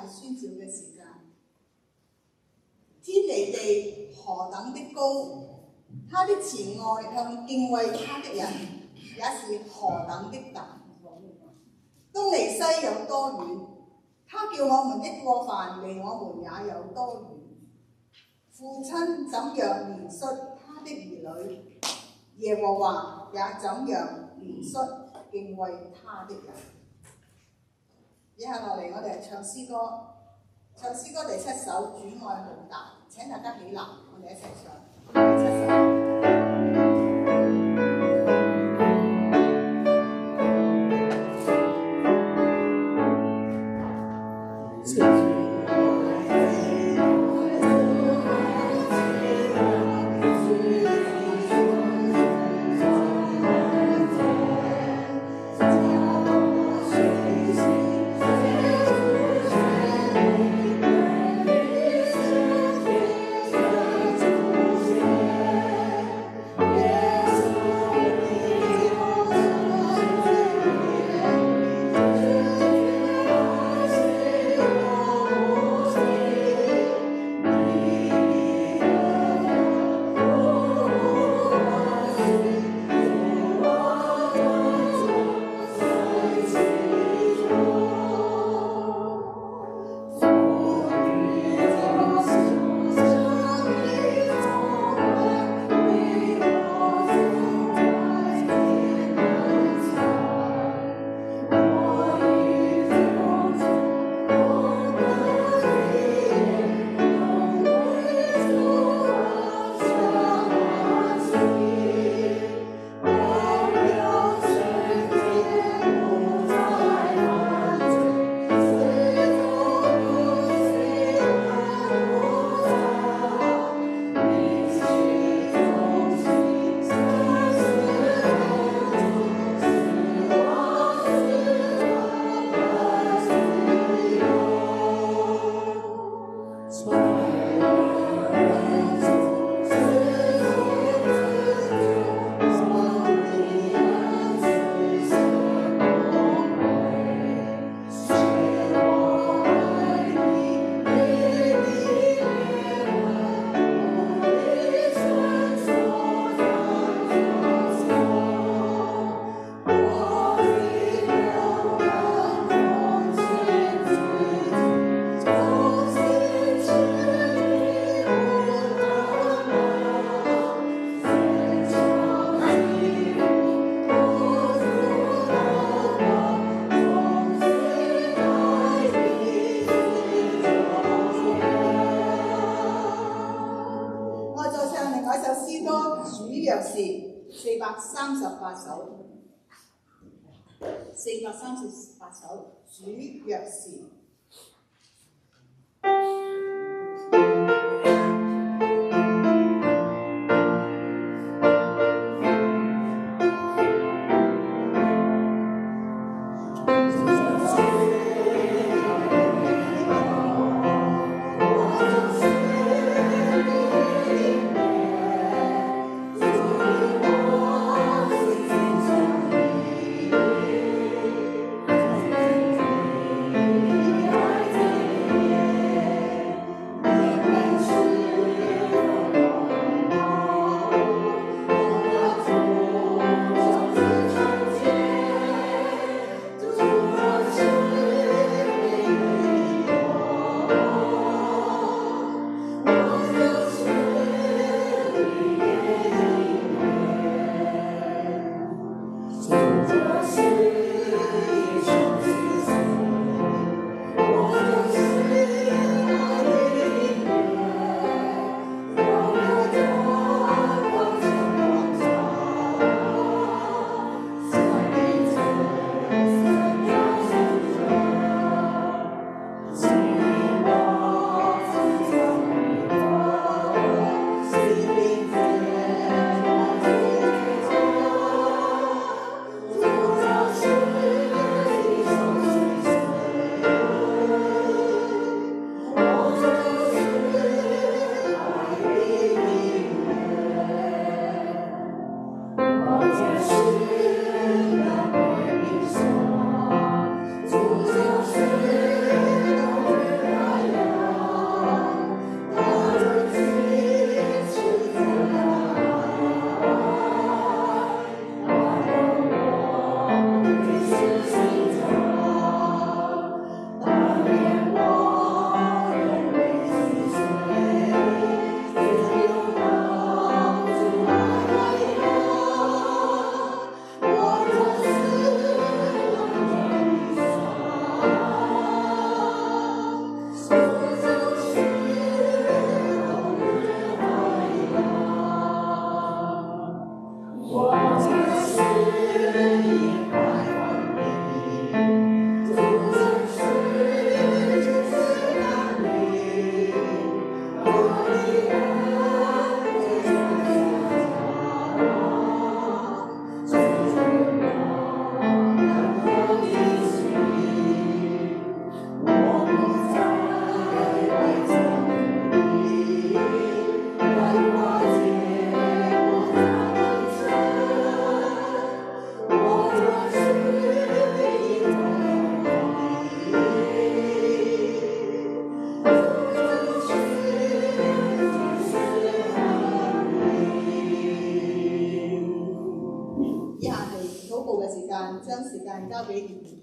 宣召嘅時間。天離地何等的高，他的慈愛向敬畏他的人也是何等的大。東離西有多遠，他叫我們的過犯離我們也有多遠。父親怎樣憐恤他的兒女，耶和華也怎樣憐恤敬畏他的人。以下落嚟，我哋係唱詩歌，唱詩歌第7首《主愛浩大》。請大家起立，我哋一齊唱第7首。438首主若是。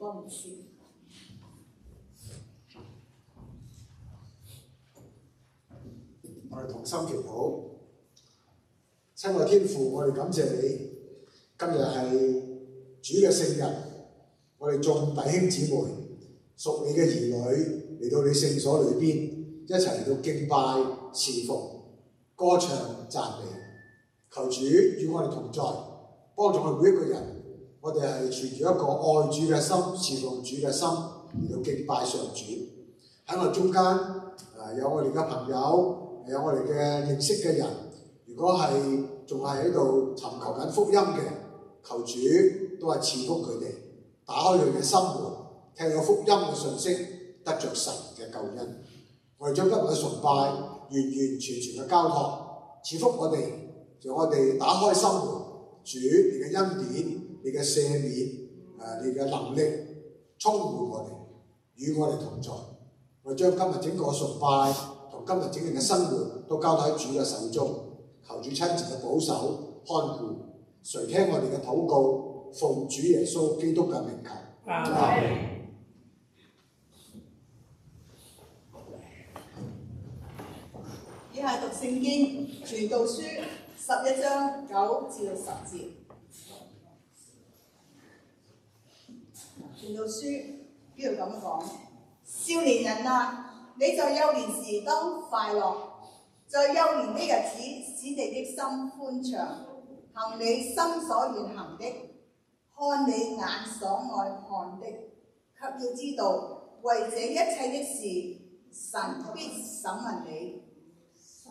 光牧師。我哋同心祈禱，親愛天父，我哋感謝你，今日係主嘅聖日，我哋眾弟兄姊妹、屬你嘅兒女嚟到你聖所裏邊，一齊嚟到敬拜、侍奉、歌唱、讚美。求主與我哋同在，幫助我哋每一個人，我哋係存住一個愛主嘅心、侍奉主嘅心嚟到敬拜上主。喺我哋中間有我哋嘅朋友，有我哋嘅認識嘅人，如果係仲係喺度尋求緊福音嘅，求主都係賜福佢哋，打開佢嘅心門，聽到福音嘅信息，得着神嘅救恩。我哋將今日嘅崇拜完完全全嘅交託，賜福我哋，讓我哋打開心門，主你嘅恩典、你嘅赦免、你嘅能力充滿我哋，與我哋同在。我哋將今日整個崇拜同今日整個嘅生活都交喺主嘅手中，求主親自嘅保守看顧，垂聽我哋嘅禱告，奉主耶穌基督嘅名求。阿們。以下讀聖經傳道書11章9至10節。傳道書呢度咁講：少年人啊，你在幼年時當快樂，在幼年的日子使你的心歡暢，行你心所願行的，看你眼所愛看的，卻要知道為這一切的事，神必審問你。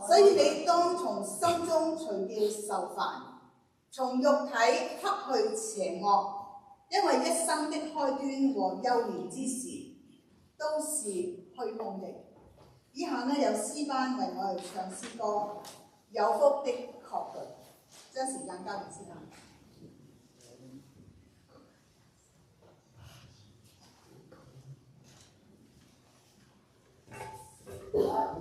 所以你當從心中除掉愁煩，從肉體克去邪惡，因為一生的開端和幼年之時都是虛空的。以下呢，有詩班為我哋唱詩歌，有福的確據。將時間交俾詩班。What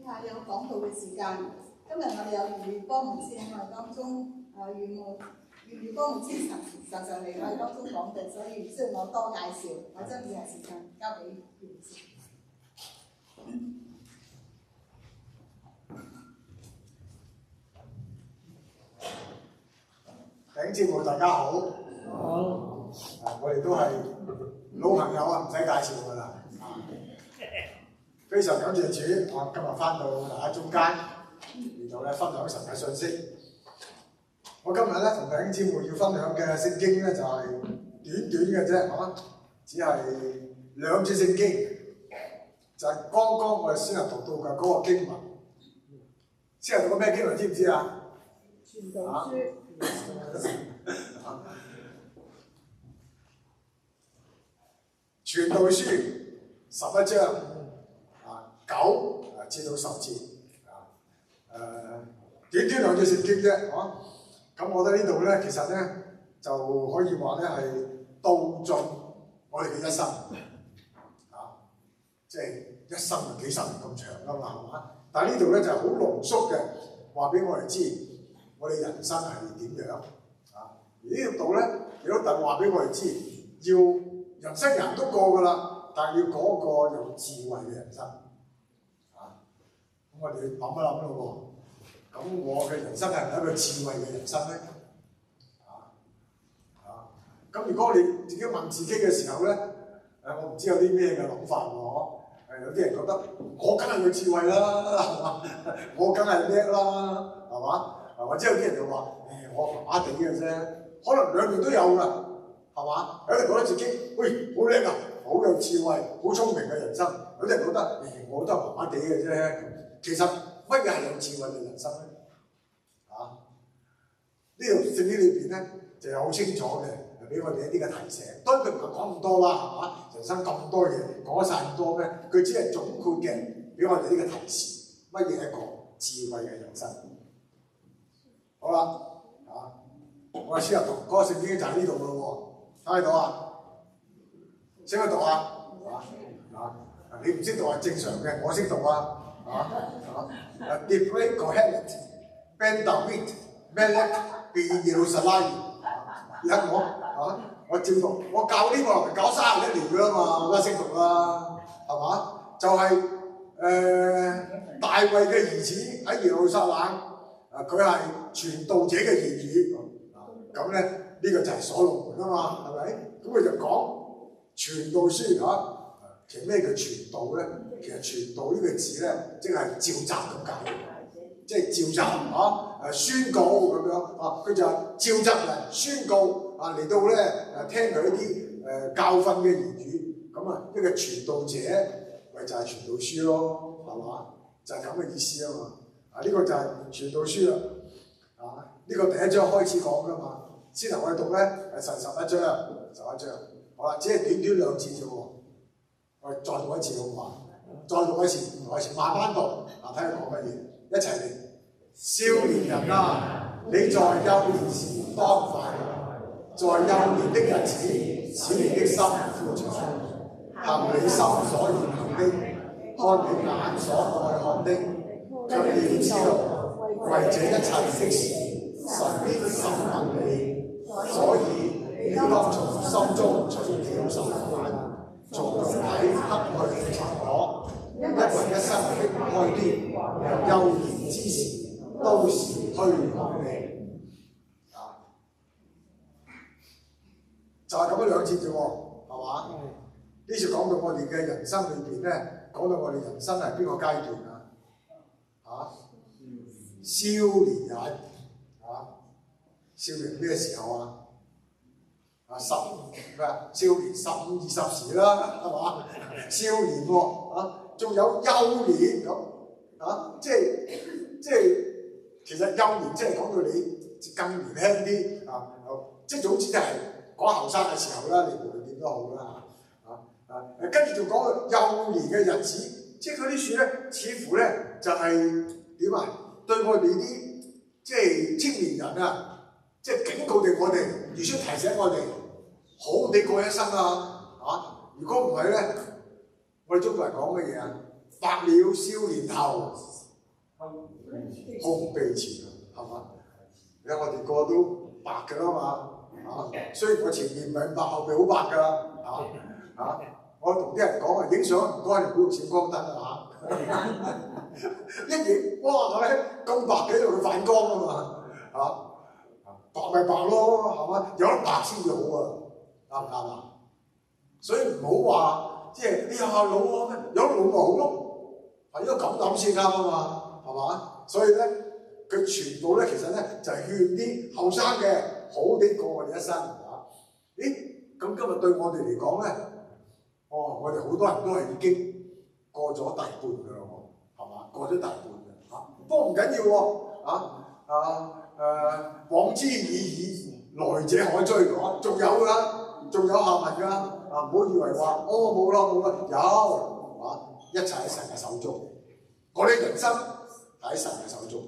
下有講道嘅時間。今日我哋有粵語歌牧師喺我哋當中，粵語歌牧師常嚟我哋當中講道，所以唔需要我多介紹，我將以下時間交俾粵牧師。弟兄姊妹大家好，我哋都係老朋友啊，唔使介紹㗎啦。非常感謝主，我今日翻到大家中間嚟到咧分享神嘅信息。我今日咧同弟兄姊妹要分享嘅聖經咧就係短短嘅啫，只係兩節聖經，就係剛剛我哋先係讀到嘅嗰個經文。先係讀個咩經文知唔知啊？傳道書。傳道書11章9至到10節短短兩節聖經啫，咁我覺得呢度咧，其實咧就可以話咧係道盡我哋嘅一生，即係一生就幾十年咁長㗎嘛，係嘛？但係呢度咧就係好濃縮嘅，話俾我哋知，我哋人生係點樣而呢度咧亦都特話俾我哋知，要人生人都過㗎啦，但係要過一個有智慧嘅人生。咁我哋要諗一諗咯喎。咁我嘅人生係咪一個智慧嘅人生咧？咁如果你自己問自己嘅時候咧，我唔知有啲咩嘅諗法喎。有啲人覺得我梗係有智慧啦，係嘛？我梗係叻啦，係嘛？或者有啲人就話我麻麻地嘅啫，可能兩邊都有㗎，係嘛？有啲人覺得自己喂好叻啊，好有智慧，好聰明嘅人生；有啲人覺得我都係麻麻地嘅啫。其實乜嘢係有智慧嘅人生咧？呢度聖經裏邊咧就係好清楚嘅，俾我哋一啲嘅提醒。當然佢唔係講咁多啦，係嘛？人生咁多嘢講晒咁多咩？佢只係總括嘅，俾我哋呢個提示，乜嘢係一個智慧嘅人生。好啦，我哋先入讀嗰個聖經就喺呢度咯喎，睇到啊？識唔識讀啊？你唔識讀係正常嘅，我識讀啊。Debrei Kohelet Ben David Melech Yerusalem， 你睇我照讀，我教呢個係教31年㗎啦嘛，我梗係識讀啦，係嘛？就係大衛嘅兒子喺耶路撒冷，佢係傳道者嘅兒子，咁咧呢個就係所羅門啊嘛，係咪？咁佢就講傳道書其實咩叫傳道咧？其實傳道呢個字咧，即係召集咁解，即係召集宣告咁樣佢就召集人宣告嚟到咧聽佢一啲教訓嘅言語，咁一個傳道者咪就係傳道書咯，係嘛？就係咁嘅意思啊嘛。呢個就係傳道書啦。呢個第一章開始講㗎嘛。先頭我哋讀咧係11章，好啦，只係短短兩節啫喎。我哋再讀一次好唔好？再讀一次，慢慢讀，睇佢講乜嘢，一齊嚟。少年人啊，你在幼年時當快樂，在幼年的日子，使你的心富足，行你心所願行的，看你眼所愛看的，卻要知道，為這一切的事，神必審問你，所以你當從心中除掉愁煩，從肉體克去殘我，因為一生的開端，幼年之時都是虛妄的。就係咁樣兩節啫喎，係嘛？呢次講到我哋嘅人生裏邊咧，講到我哋人生係邊個階段啊？少年人少年咩時候啊？少年15、20時啦，係嘛？少年喎，仲有幼年咁，即係其實幼年即係講到你更年輕啲即係總之就係講後生嘅時候啦，你無論點都好啦跟住仲講到幼年嘅日子，即係嗰啲書咧，似乎咧就係點對我哋啲即係青年人即係警告定我哋，而且提醒我哋好地過一生如果唔係咧，我哋中國人講乜嘢白了少年頭，空悲前，係嘛？而家我哋個個都白㗎啦嘛，雖然我前面唔係白，後面好白㗎啦，我同啲人講影相唔該，你唔好用閃光燈啊一影哇係咪咁白嘅，因為佢反光啊嘛，白咪白咯，係嘛？有得白先至好啊，啱唔啱啊？所以唔好話即係哎呀老啊咩，有得老咪好咯，係應該咁諗先啱啊嘛，係嘛？所以咧，佢全部咧其實咧就係勸啲後生嘅好地過我哋一生啊！咦，咁今日對我哋嚟講咧，我哋好多人都係已經過咗大半㗎啦喎，係嘛？過咗大半㗎嚇，不過唔緊要喎，往之已矣，來者可追趕，仲有㗎，仲有下文㗎，唔好以為話冇啦，有一切喺神嘅手中，我哋人生喺神嘅手中。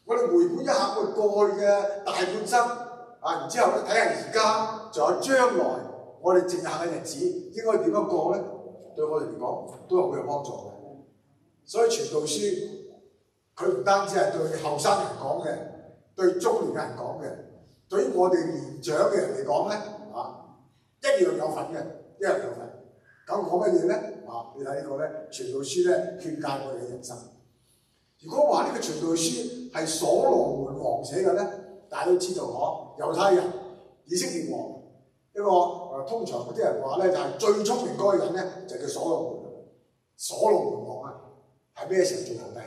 我哋回顧一下我哋過去嘅大半生，然之後咧睇下而家，仲有將來，我哋剩下嘅日子應該點樣過咧？對我哋嚟講都係好有幫助嘅。所以傳道書佢唔單止係對後生人講嘅，對中年嘅人講嘅，對於我哋年長嘅人嚟講咧，一樣有份嘅，一樣有份。咁講乜嘢咧？你睇呢個咧，傳道書咧勸誡我哋嘅人生。如果話呢個傳道書係所羅門王寫嘅咧，大家都知道猶太人、以色列王一個通常嗰啲人話咧就係最聰明嗰個人咧就叫所羅門。所羅門王係咩時候做皇帝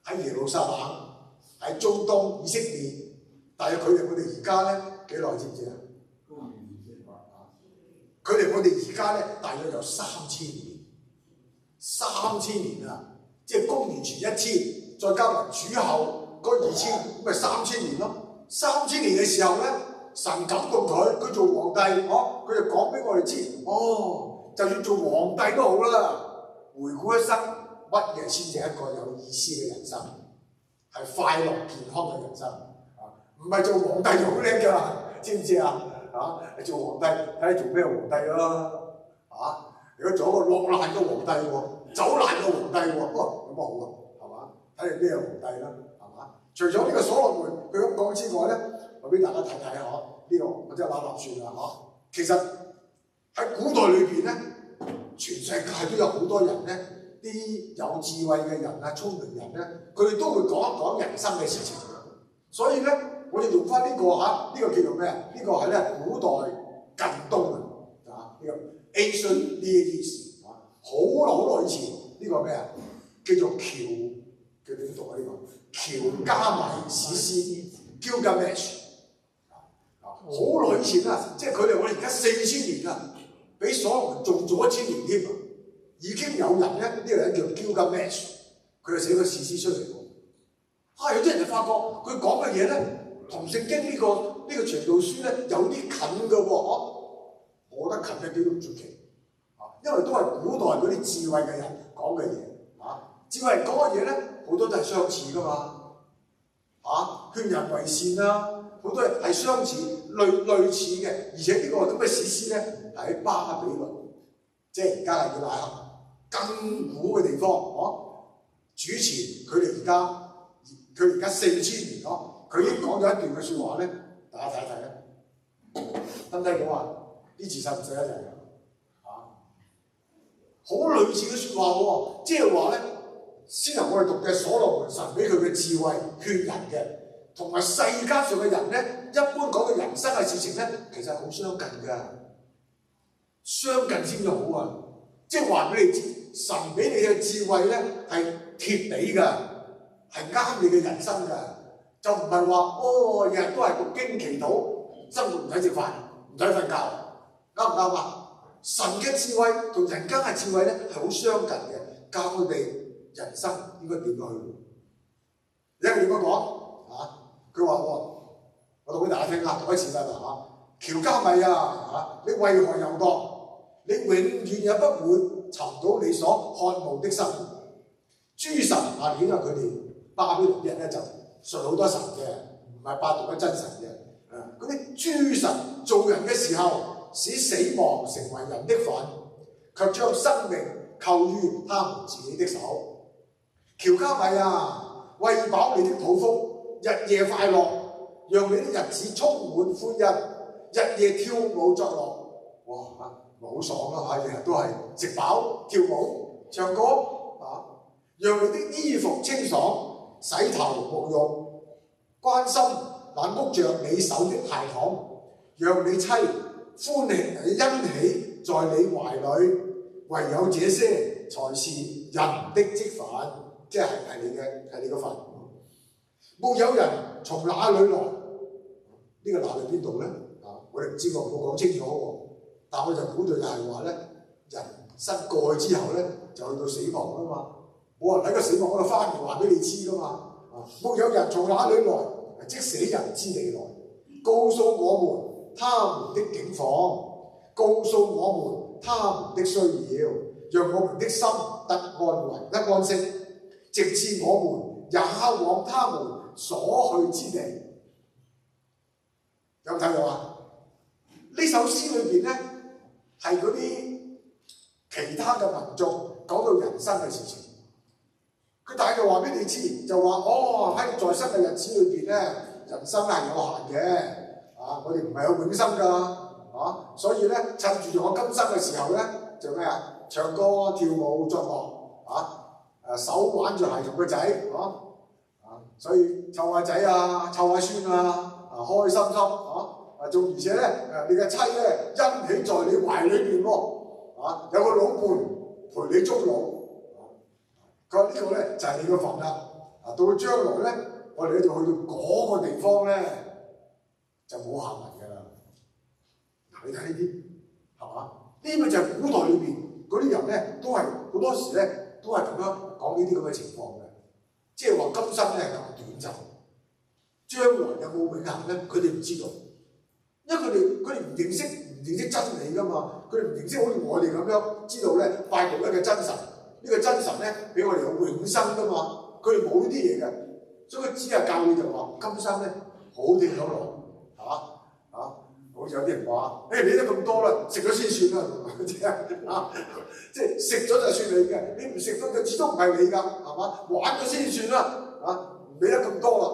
喺耶路撒冷，喺中東以色列，大約佢哋我哋而家咧幾耐知唔知啊？佢哋我哋而家咧大約有3000年，3000年啊！即係公元前1000，再加埋主後嗰2000，咁咪3000年咯。3000年嘅時候咧，神感動佢做皇帝，佢就講俾我哋知，就算做皇帝都好啦。回顧一生，乜嘢先至係一個有意思嘅人生？係快樂健康嘅人生，唔係做皇帝就好叻㗎，知唔知啊？你做皇帝睇你做咩皇帝啦？如果做一個落難嘅皇帝喎，走難嘅皇帝喎，咁啊好啊，係嘛？睇你咩皇帝啦，係嘛？除咗呢個所羅門佢咁講之外咧，我俾大家睇睇呢個我真係揦算啦其實喺古代裏邊咧，全世界都有好多人咧，啲有智慧嘅人聰明人咧，佢哋都會講一講人生嘅事情。所以咧，我哋用翻呢個呢個叫做咩？呢個係咧古代近東呢個 Ancient Near East。好耐以前呢個咩叫做叫點讀呢個喬加米史詩 Gilgamesh。好耐以前即係佢哋我哋而家4000年比所羅門仲早1000年添已經有人咧，呢個人叫 Gilgamesh， 佢就寫個史詩出嚟喎。有啲人就發覺佢講嘅嘢咧，同聖經呢個傳道書咧有啲近嘅喎，我覺得近一啲都唔出奇。因為都係古代嗰啲智慧嘅人講嘅嘢，智慧人講嘅嘢咧，好多都係相似噶嘛，勸人為善好多係相似類似嘅，而且呢個咁嘅史詩咧係喺巴比倫，即係而家係叫拉克更古嘅地方，主持佢哋而家4000年佢已經講咗一段嘅説話咧，大家睇一睇啦，得唔得到啲字使唔使一齊？好類似嘅説話喎，即係話咧，先頭我哋讀嘅所羅門神俾佢嘅智慧勸人嘅，同埋世間上嘅人咧，一般講嘅人生嘅事情咧，其實好相近㗎，相近先至好啊！即係話俾你知，神俾你嘅智慧咧係貼地㗎，係啱你嘅人生㗎，就唔係話日日都係讀經祈禱，生活唔使食飯，唔使瞓覺，啱唔啱啊？神嘅智慧同人間嘅智慧咧係好相近嘅，教佢哋人生應該點樣去。你聽佢點樣講佢話我讀俾大家聽讀一次啦喬加米你為何遊蕩？你永遠也不會尋到你所渴慕的生活。諸神因為佢哋巴比倫啲人咧就信好多神嘅，唔係拜獨一真神嘅。嗰啲諸神做人嘅時候，使死亡成為人的份，卻將生命扣於他們自己的手。喬加米啊，餵飽你的肚腹，日夜快樂，讓你的日子充滿歡欣，日夜跳舞作樂。哇！好爽啊！日日都係食飽跳舞唱歌啊！讓你的衣服清爽，洗頭沐浴，關心那屋着你手的孩童，讓你妻歡喜欣喜在你懷裏。唯有這些才是人的職分，即係你嘅份。沒有人從哪裏來？呢個哪裏邊度咧？我哋唔知喎，冇講清楚喎。但我就估到就係話咧，人生過去之後咧，就去到死亡啊嘛。冇人喺個死亡嗰度翻嚟話俾你知噶嘛。沒有人從哪裏來，即死人之地來，告訴我們他們的境況，告訴我們他們的需要，讓我們的心得安慰、得安息，直至我們也往他們所去之地。有冇睇到啊？呢首詩裏邊咧，係嗰啲其他嘅民眾講到人生嘅事情。佢大概話俾你知，就話喺在生嘅日子裏邊咧，人生係有限嘅，我哋唔係有永生㗎。所以咧，趁住我今生嘅時候咧，就咩啊？唱歌、跳舞、作樂，手挽住孩童個仔，所以湊下仔啊，湊下孫啊，開心心，仲而且咧，你嘅妻咧欣喜在你懷裏邊喎，有個老伴陪你終老，佢話呢個咧就係你嘅份啦。到將來咧，我哋咧就去到嗰個地方咧，就冇下文㗎啦。你睇呢啲係嘛？呢個就係古代裏邊嗰啲人咧，都係好多時咧都係咁樣講呢啲咁嘅情況嘅，即係話今生咧係咁短暫，將來有冇永恆咧？佢哋唔知道，因為佢哋唔認識真理㗎嘛，佢哋唔認識好似我哋咁樣知道咧拜獨一嘅真神，呢個真神咧俾我哋有永生㗎嘛，佢哋冇呢啲嘢嘅，所以佢只係教你就話今生咧好定好耐，好似有啲人話，你得咁多啦，食咗先算啦，即係食咗就算你嘅，你唔食咗佢始終唔係你㗎，係嘛？玩咗先算啦，唔俾得咁多啦。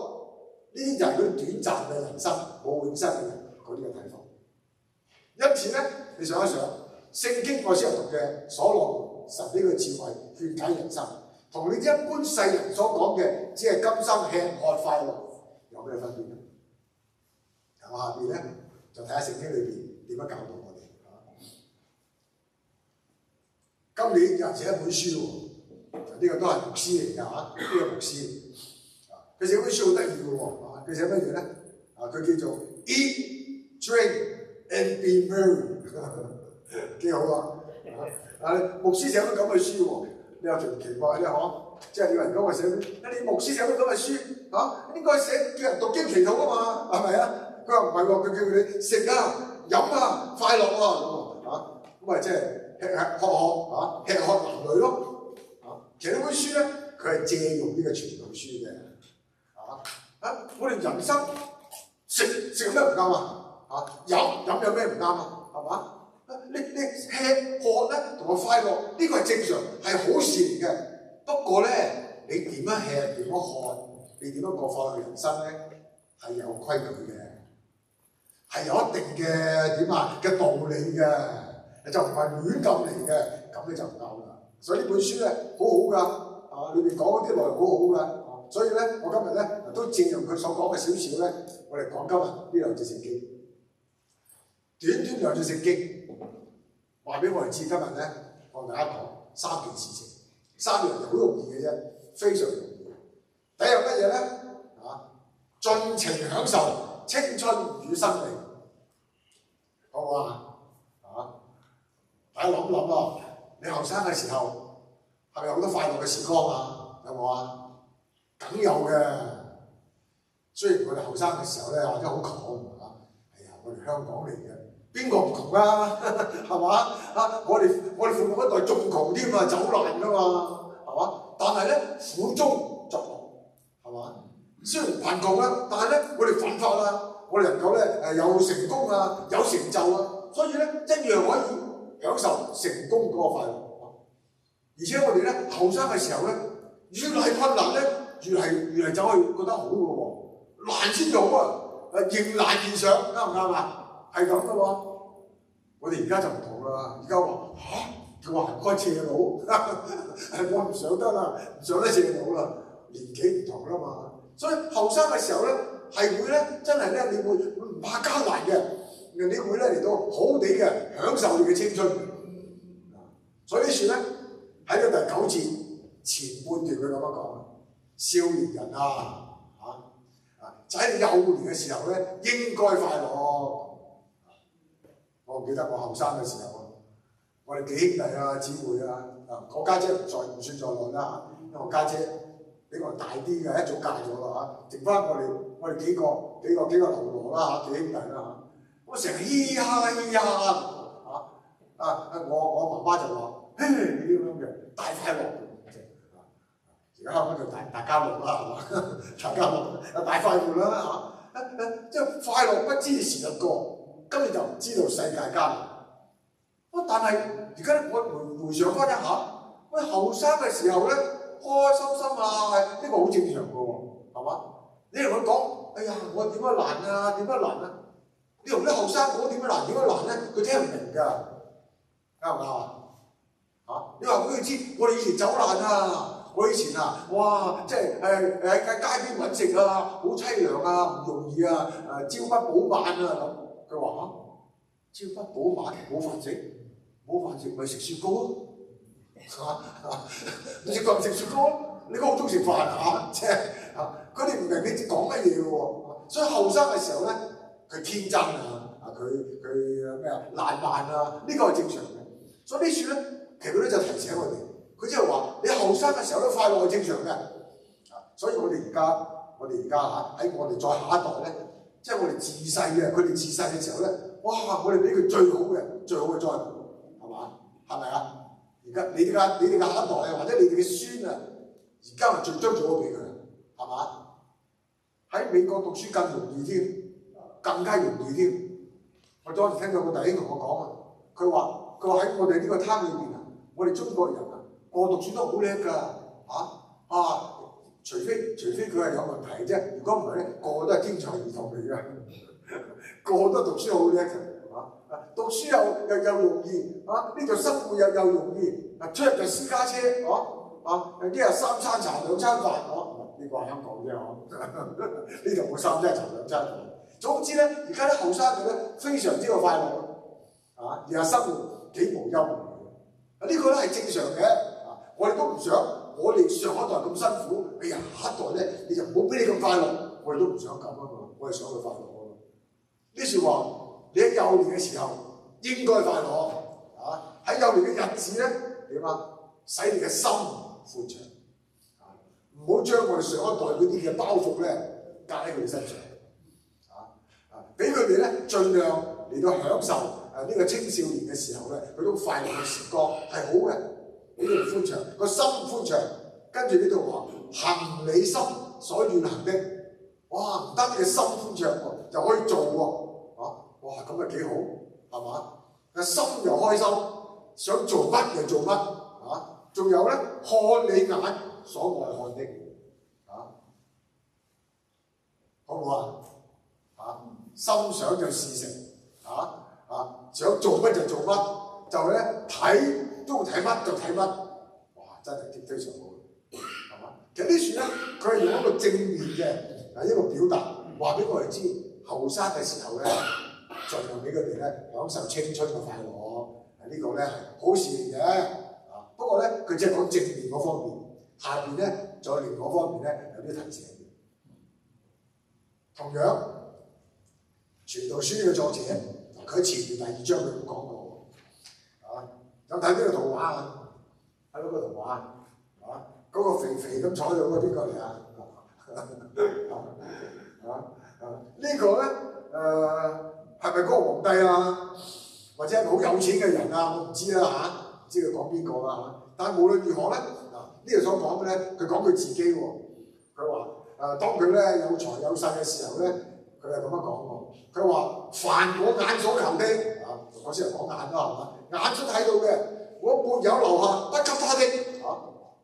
呢啲就係嗰啲短暫嘅人生，冇永生嘅人嗰啲嘅睇法。因此咧，你想一想，聖經我先讀嘅所羅門神呢個智慧勸解人生，同你一般世人所講嘅只係今生吃喝快樂，有咩分別咧？我下邊咧。就睇下聖經裏邊點樣教導我哋。今年有人寫一本書喎，呢個都係牧師嚟㗎呢個牧師。佢寫本書好得意嘅喎，佢寫乜嘢咧？佢叫做 Eat, Drink and Be Merry， 幾好啊！牧師寫本咁嘅書喎，你又奇怪咧嗬？即係有人講話寫，你牧師寫本咁嘅書應該寫叫人讀經祈禱啊嘛，係咪啊？佢話唔係喎，佢叫你食啊、飲啊、快樂啊咁即係吃喝吃喝男女咯其實呢本書咧，佢係借用呢個傳道書嘅我哋人生食有咩唔啱飲有咩唔啱係嘛？你吃喝咧同埋快樂呢個係正常係好事嚟嘅，不過咧你點樣吃點樣喝，你點樣過快樂人生咧係有規矩嘅。係有一定嘅嘅道理嘅，就唔係亂咁嚟嘅，咁你就唔啱啦。所以呢本書咧好好㗎，裏邊講嗰啲內容好好㗎。所以咧，我今日咧都借用佢所講嘅少少咧，我哋講今日呢兩節聖經，短兩節聖經，話俾我哋知今日咧，我同大家講三件事情，三樣就好容易嘅啫，非常容易。第一樣乜嘢咧？盡情享受青春與生命，好唔好啊？大家諗諗啊！你後生嘅時候係咪有好多快樂嘅時光啊？有冇啊？梗有嘅。雖然我哋後生嘅時候咧，或者好窮我哋香港嚟嘅，邊個唔窮啊？係嘛？我哋父母一代仲窮添啊，走難㗎嘛，係嘛？但係咧苦中作樂，係嘛？雖然貧窮啦，但係咧我哋奮發啦，我哋能夠咧有成功啊，有成就啊，所以咧一樣可以享受成功嗰個快樂。而且我哋咧後生嘅時候咧，越係困難咧，越係走去覺得好嘅喎，難先做啊！迎難而上，啱唔啱啊？係咁嘅喎。我哋而家就唔同啦，而家話叫我行開斜路，我唔上得啦，唔上得斜路啦，年紀唔同啦嘛。所以後生嘅時候咧，係會咧真係咧，你會唔怕艱難嘅，你會咧嚟到好好地嘅享受你嘅青春。所以呢處咧喺個第9節前半段佢咁樣講，少年人啊！就喺幼年嘅時候咧，應該快樂。我記得我後生嘅時候啊，我哋幾兄弟啊、姊妹啊，我家姐唔算在內啦嚇，因為我家姐比我大啲嘅，一早嫁咗啦嚇，剩翻我哋幾個流羅啦嚇，幾兄弟啦嚇，我成日咿呀咿呀我媽媽就話：嘿，你呢咁嘅大快樂。而家香港就大家樂啦，係嘛？大家樂大快活啦嚇，即係快樂不知時日過，根本就唔知道世界艱難。但係而家我回想翻一下，喂後生嘅時候咧，開開心心啊，呢個好正常嘅喎，係嘛？你同佢講，哎呀，我點樣難啊，點樣難啊？你同啲後生講點樣難咧，佢聽唔明㗎，啱唔啱啊？你話俾佢知，我哋以前走難啊！我以前啊，哇！即係喺街邊揾食啊，好凄涼啊，唔容易啊，朝不保晚啊咁。佢話朝不保晚冇飯食咪食雪糕咯，你食飯食雪糕咯，你好中意食飯啊？即係佢哋唔明你講乜嘢嘅喎。所以後生嘅時候咧，佢天真啊，佢咩啊爛漫啊，呢個係正常嘅。所以呢處咧，其實佢咧就提醒我哋。佢即係話：你後生嘅時候都快樂係正常嘅，所以我哋而家喺我哋再下一代咧，即係我哋自細嘅，佢哋自細嘅時候咧，哇！我哋俾佢最好嘅栽培，係嘛？係咪啊？而家你哋嘅下一代啊，或者你哋嘅孫啊，而家咪最將最好俾佢，係嘛？喺美國讀書更容易添，更加容易添。我當時聽到個弟兄同我講啊，佢話喺我哋呢個攤裏邊啊，我哋中國人啊。我讀書都好叻㗎，除非佢係有問題啫。如果唔係咧，個個都係天才兒童嚟嘅，個個都讀書好叻嘅，讀書又容易，呢度生活又容易，出入就私家車，一日3餐茶2餐飯，呢個係香港啫，呢度冇3餐茶2餐飯。總之咧，而家啲後生嘅咧非常之有快樂，而係生活幾無憂慮，呢個咧係正常嘅。我哋都唔想，我哋上一代咁辛苦，哎呀下一代咧你就唔好俾你咁快樂，我哋都唔想咁啊嘛，我哋想佢快樂啊嘛。呢説話你喺幼年嘅時候應該快樂，喺幼年嘅日子咧點啊？使你嘅心寬敞，唔好將我哋上一代嗰啲嘅包袱咧加喺佢哋身上，俾佢哋咧盡量嚟到享受呢個青少年嘅時候咧，嗰種快樂嘅時光係好嘅。呢度寬敞，個心寬敞，跟住呢度話行你心所願行的，哇！唔單止心寬敞喎，就可以做喎，哇！咁咪幾好，係嘛？個心又開心，想做乜就做乜，仲有咧看你眼所愛看的，好唔好啊？心想就事成，想做乜就做乜，就咧睇。中意睇乜就睇乜，哇！真係非常好，係嘛？其實呢處咧，佢係用一個正面嘅一個表達，話俾我哋知，後生嘅時候咧，盡量俾佢哋咧享受青春嘅快樂，呢個咧係好事嚟嘅。不過咧，佢只係講正面嗰方面，下邊咧再另外方面咧有啲提醒嘅。同樣，《傳道書》嘅作者，佢喺前面第2章佢咁講過。有睇呢個圖畫啊？睇到個圖畫嗰個肥肥咁坐喺度嗰個邊個嚟啊？呢個咧係咪嗰個皇帝啊？或者係好有錢嘅人啊？我唔知啦唔知佢講邊個啦但係無論如何咧，呢度所講嘅咧，佢講佢自己喎。佢話當佢咧有財有勢嘅時候咧，佢係咁樣講喎。佢話凡我眼所求的，嗰時係講眼啦，係嘛？眼所睇到嘅，我沒有留下不給他的。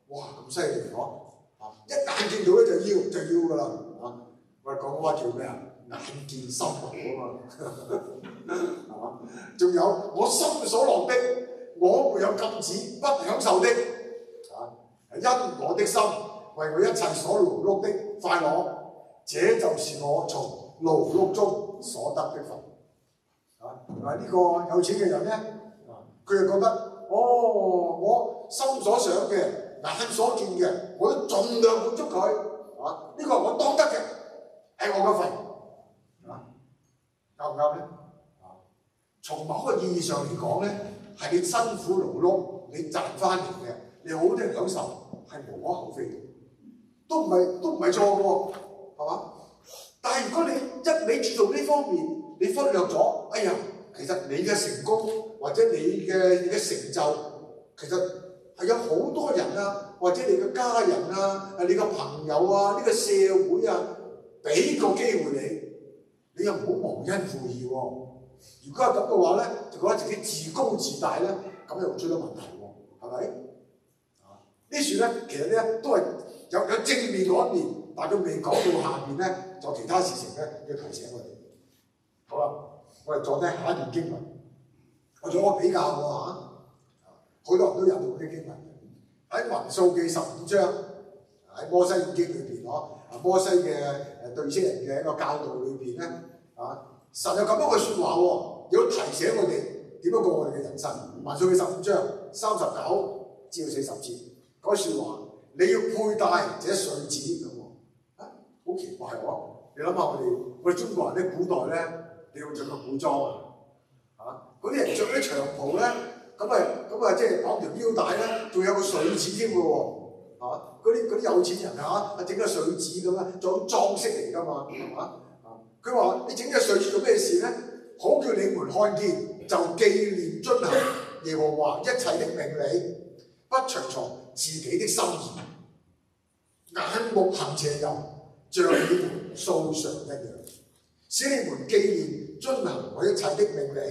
哇，咁犀利嗬！一眼見到咧就要㗎啦。我哋講話叫咩啊？眼見心流啊嘛。仲有我心所樂的，我沒有禁止不享受的。因我的心為我一切所勞碌的快樂，這就是我從勞碌中所得的份。呢個有錢嘅人咧，佢就覺得我心所想嘅、眼所見嘅，我都盡量滿足佢。呢個係我當得嘅，係我嘅份。啱唔啱咧？從某個意義上嚟講咧，係你辛苦勞碌，你賺翻嚟嘅，你好多人享受，係無可厚非嘅，都唔係錯嘅喎，係嘛？但係如果你一味注重呢方面，你忽略咗，哎呀，其實你嘅成功或者你嘅成就，其實係有好多人啊，或者你嘅家人啊、你嘅朋友啊、呢個社會啊，俾個機會你又唔好忘恩負義喎。如果係咁嘅話咧，就覺得自己自高自大咧，咁又出咗問題喎，係咪？呢處咧其實咧都係有正面嗰一面，但係佢未講到下面咧，就有其他事情咧要提醒我哋。好啦，我哋再睇下一段經文，我做個比較喎嚇，好多人都引到啲經文喺民數記15章，喺摩西五經裏邊摩西嘅對以色列人嘅一個教導裏邊咧神有咁樣嘅説話喎，要提醒我哋點樣過我哋嘅人生。民數記15章39至40節嗰説話，你要佩戴這穗子咁喎，好奇怪喎！你諗下我哋中國人啲古代咧，你要着個古裝嗰啲人着啲長袍咧，咁啊即係綁條腰帶咧，仲有個穗子添嘅喎，嗰啲有錢人整個穗子咁啊，做裝飾嚟㗎嘛，係嘛？佢話：你整隻穗子做咩事咧？好叫你們看見，就紀念遵行耶和華一切的命令，不隨從自己的心意，眼目行邪淫，像你們素常一樣，使你們紀念遵行我一切的命令，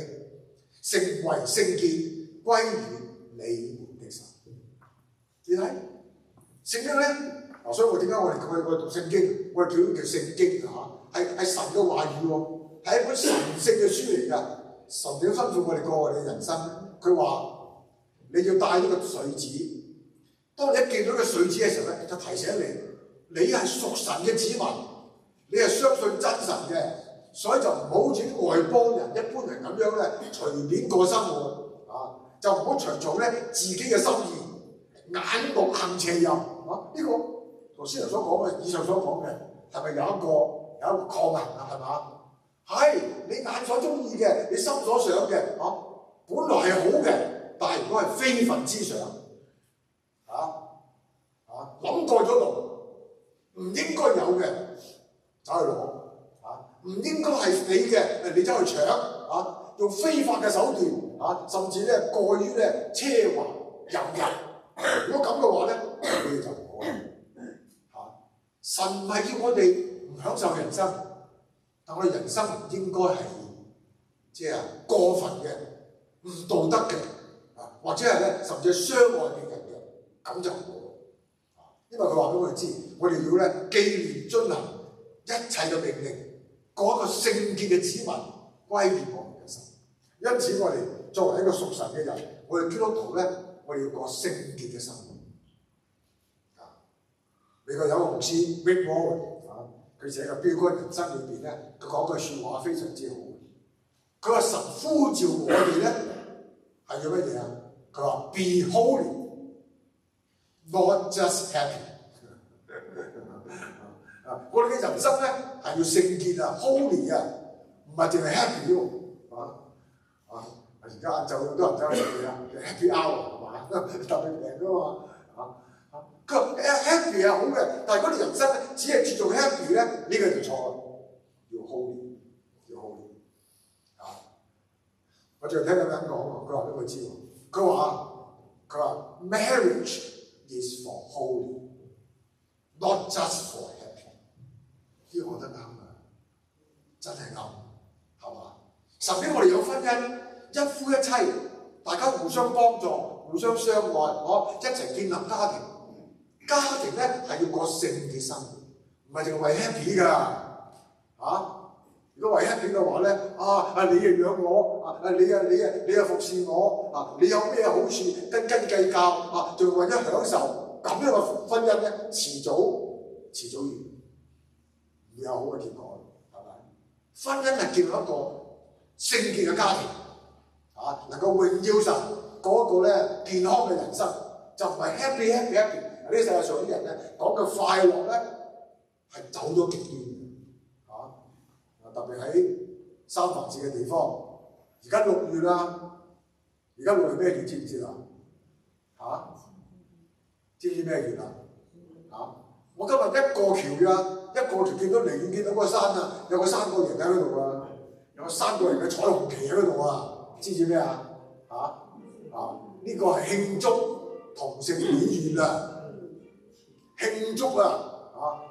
成為聖潔，歸於你們的神。你睇聖經咧，所以我點解我哋讀聖經，我哋叫聖經係神嘅話語喎，係一本神聖嘅書嚟㗎。神點吩咐我哋過我哋嘅人生？佢話你要帶呢個穗子，當你一見到個穗子嘅時候咧，就提醒你係屬神嘅子民，你係相信真神嘅，所以就唔好似啲外邦人一般人咁樣咧，隨便過生活就唔好隨從咧自己嘅心意，眼目行邪淫呢個頭先所講嘅，以上所講嘅係咪有一個抗衡啊？係嘛？係你眼所中意嘅，你心所想嘅本來係好嘅，但係如果係非分之想諗過咗路，唔應該有嘅走去攞唔應該係你嘅，你走去搶用非法嘅手段甚至咧過於咧奢華淫逸。如果咁嘅話咧，你就唔好神唔係叫我哋唔享受人生，但我哋人生唔應該係即係過分嘅、唔道德嘅或者係咧甚至係傷害別人嘅，咁就唔好。因為佢話俾我哋知，我哋要咧紀念遵行一切嘅命令，過一個聖潔嘅子民，歸於我們嘅神。因此我哋作為一個屬神嘅人，我哋基督徒咧，我哋要過聖潔嘅生活。美國有個牧師 Rick Warren 佢寫嘅《標杆人生》裏邊咧，佢講句説話非常之好。佢話神呼召我哋咧係要乜嘢啊？佢話 Be holy, not just happy 我哋嘅人生咧係要聖潔holy 唔係淨係 happy 喎而家晏晝好多人走去食嘢happy hour 係嘛，特別平㗎嘛佢話 happy 係好嘅，但係如果你人生咧只係注重 happy 咧，呢個就錯啦。要 holy， 要 holy 我最近聽個人講喎，佢話俾我知喎，佢話 marriage is for holy, not just for happy。呢個講得啱啊，真係啱，係嘛？神俾我哋有婚姻，一夫一妻，大家互相幫助、互相相愛，一齊建立家庭。家庭咧係要過聖潔生活，唔係淨係為 happy 㗎。如果為 happy 嘅話咧，你又養我，你又服侍我，你有咩好處斤斤計較，仲為咗享受，咁樣嘅婚姻咧，遲早完，唔會有好嘅結果，係咪？婚姻係建立一個聖潔嘅家庭，能夠榮耀神，過一個咧健康嘅人生，就唔係 happy。呢世界上啲人咧講嘅快樂咧係走咗極端嘅，特別喺三藩市嘅地方，而家6月啦，而家6月咩月知唔知啊？知唔知咩月啊？我今日一過橋見到離遠見到嗰個山啊，有個3個人喺嗰度啊，有個3個人嘅彩虹旗喺嗰度啊，知唔知咩啊？呢個係慶祝同性戀月啊！慶祝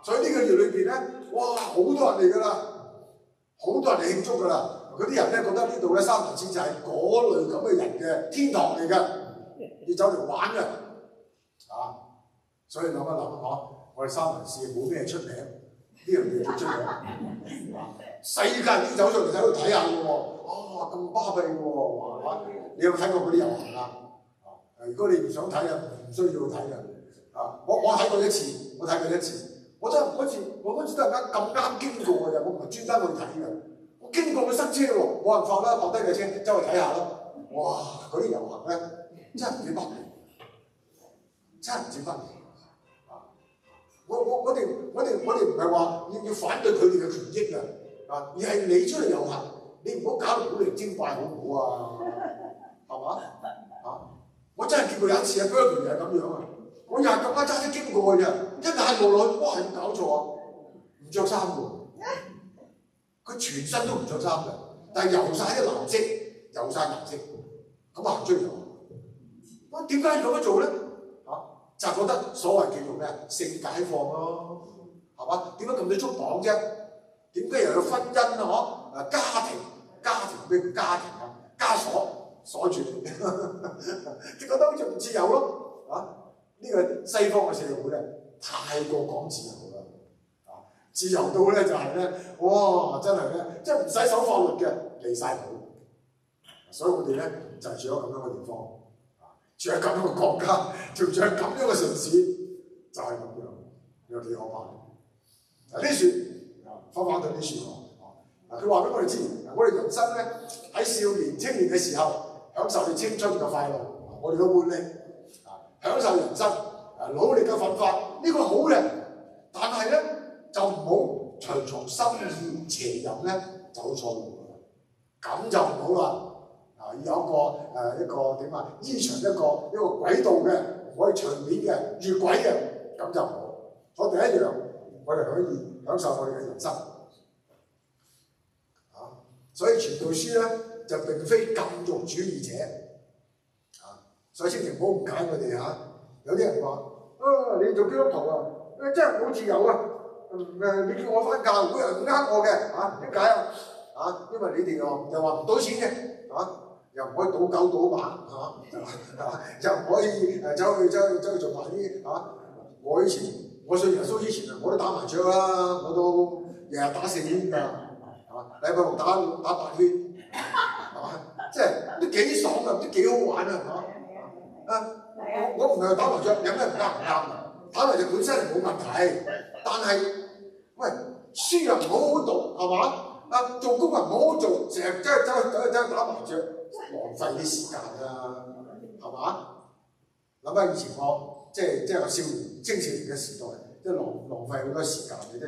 所以呢個月裏邊咧，哇，好多人嚟㗎啦，好多人嚟慶祝㗎啦。嗰啲人咧覺得呢度咧三藩市就係嗰類咁嘅人嘅天堂嚟㗎，要走嚟玩㗎。所以諗一諗我哋三藩市冇咩出名，呢樣嘢最出名。世界人都走上嚟喺度睇下㗎喎，咁巴閉㗎喎，你有冇睇過嗰啲遊行啊？如果你唔想睇唔需要睇㗎。我睇過一次，我嗰次突然間咁啱經過嘅，我唔係專登去睇嘅，我經過佢塞車喎，冇辦法啦，泊低架車周去睇下咯。哇！嗰啲遊行咧真係唔止北面，我哋唔係話要反對佢哋嘅權益而係你出嚟遊行，你唔好搞到古靈精怪好唔好啊？係嘛？我真係見過有一次Berkeley係咁樣我又係咁啱揸車經過嘅啫，一眼望落去，哇！有搞錯唔着衫喎，佢全身都唔着衫嘅，但係油晒啲藍色，咁行出嚟喎。點解要咁樣做咧？就係覺得所謂叫做咩性解放咯，係嘛？點解咁多束綁啫？點解又有婚姻家庭咩家庭枷鎖住你，你覺得好似唔自由咯？呢個西方嘅社會咧，太過講自由啦，自由到咧就係咧，哇！真係咧，即係唔使守法律嘅，離晒譜。所以我哋咧就係住喺咁樣嘅地方，住喺咁樣嘅國家，住喺咁樣嘅城市，就係咁樣，有幾可怕？呢書翻到呢書佢話俾我哋知，我哋人生咧喺少年青年嘅時候，享受你青春嘅快樂，我哋嘅活力。享受人生，努力嘅奮發，呢個好嘅。但係咧，就唔好隨從心意邪淫咧，走錯路咁就唔好啦。要有一個點依循一個軌道嘅，唔可以隨便嘅越軌嘅，咁就唔好。所以第一樣，我哋可以享受我哋嘅人生。所以傳道書咧就並非禁欲主義者。所以千祈唔好誤解我哋有啲人話你做基督徒真係冇自由你叫我翻教會唔呃我嘅點解因為你哋又話唔賭錢嘅又唔可以賭狗賭馬又唔可以走去做埋啲我信耶穌以前我都打麻雀啦，我都日日打4圈㗎禮拜6打8圈即係都幾爽㗎，都幾好玩我唔係打麻雀，有咩唔啱？打麻雀本身係冇問題，但係喂書又唔好讀係嘛？做工又唔好做，成日走去打麻雀，浪費啲時間係嘛？諗下以前我即係個少年青少年嘅時代，即係浪費好多時間嘅啫。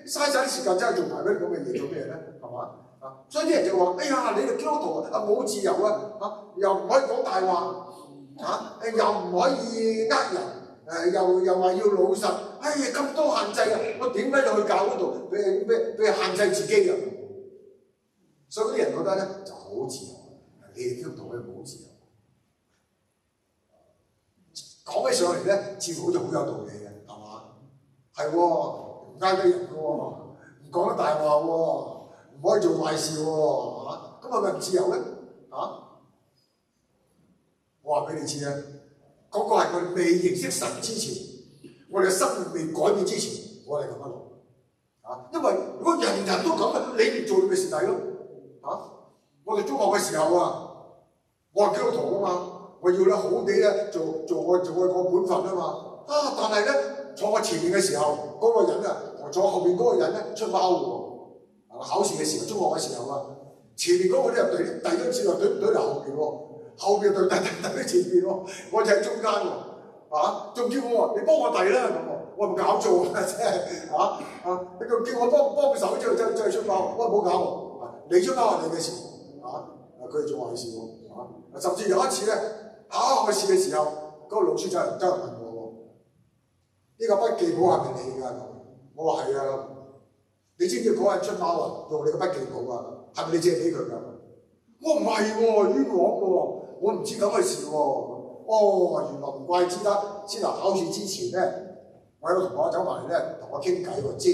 嘥晒啲時間真係做埋嗰啲咁嘅嘢做咩咧？係嘛？所以啲人就話：哎呀，你哋基督徒冇自由又唔可以講大話。又唔可以人，又話要老實，咁多限制我點解要去教嗰度俾限制自己所以啲人覺得咧就好自由，你哋基督徒咧冇自由。講起上嚟咧，似乎好似好有道理嘅，係嘛？係唔呃得人嘅唔講得大話唔可以做壞事咁係咪唔自由咧？我話俾你知啊，嗰個係我哋未認識神之前，我哋嘅生命未改變之前，我哋咁樣諗啊。因為如果人人都咁啊，你唔做你咪蝕底咯啊！我哋中學嘅時候啊，我係基督徒啊嘛，我要咧好地咧做我個本分啊嘛啊！但係咧坐我前面嘅時候，嗰個人啊同坐後邊嗰個人咧出貓喎，考試嘅時候，中學嘅時候啊，前面嗰個咧又對第一次又對唔對嚟後邊喎。後邊對喺前邊喎，我就喺中間喎，仲叫我話你幫我遞啦咁喎，我唔搞做啊，真係你仲叫我幫手之後真係出貓，我話唔好搞喎，你出貓係你嘅事佢哋做壞事喎，甚至有一次咧考試嘅時候，嗰個老師真係問我喎，呢個筆記簿係咪你㗎？我話係啊，你知唔知嗰人出貓啊？用你個筆記簿啊，係咪你借俾佢㗎？我唔係喎，冤枉喎。我唔知咁嘅事喎，原來唔怪之得，先頭考試之前咧，我有個同學走埋嚟咧，同我傾偈喎，遮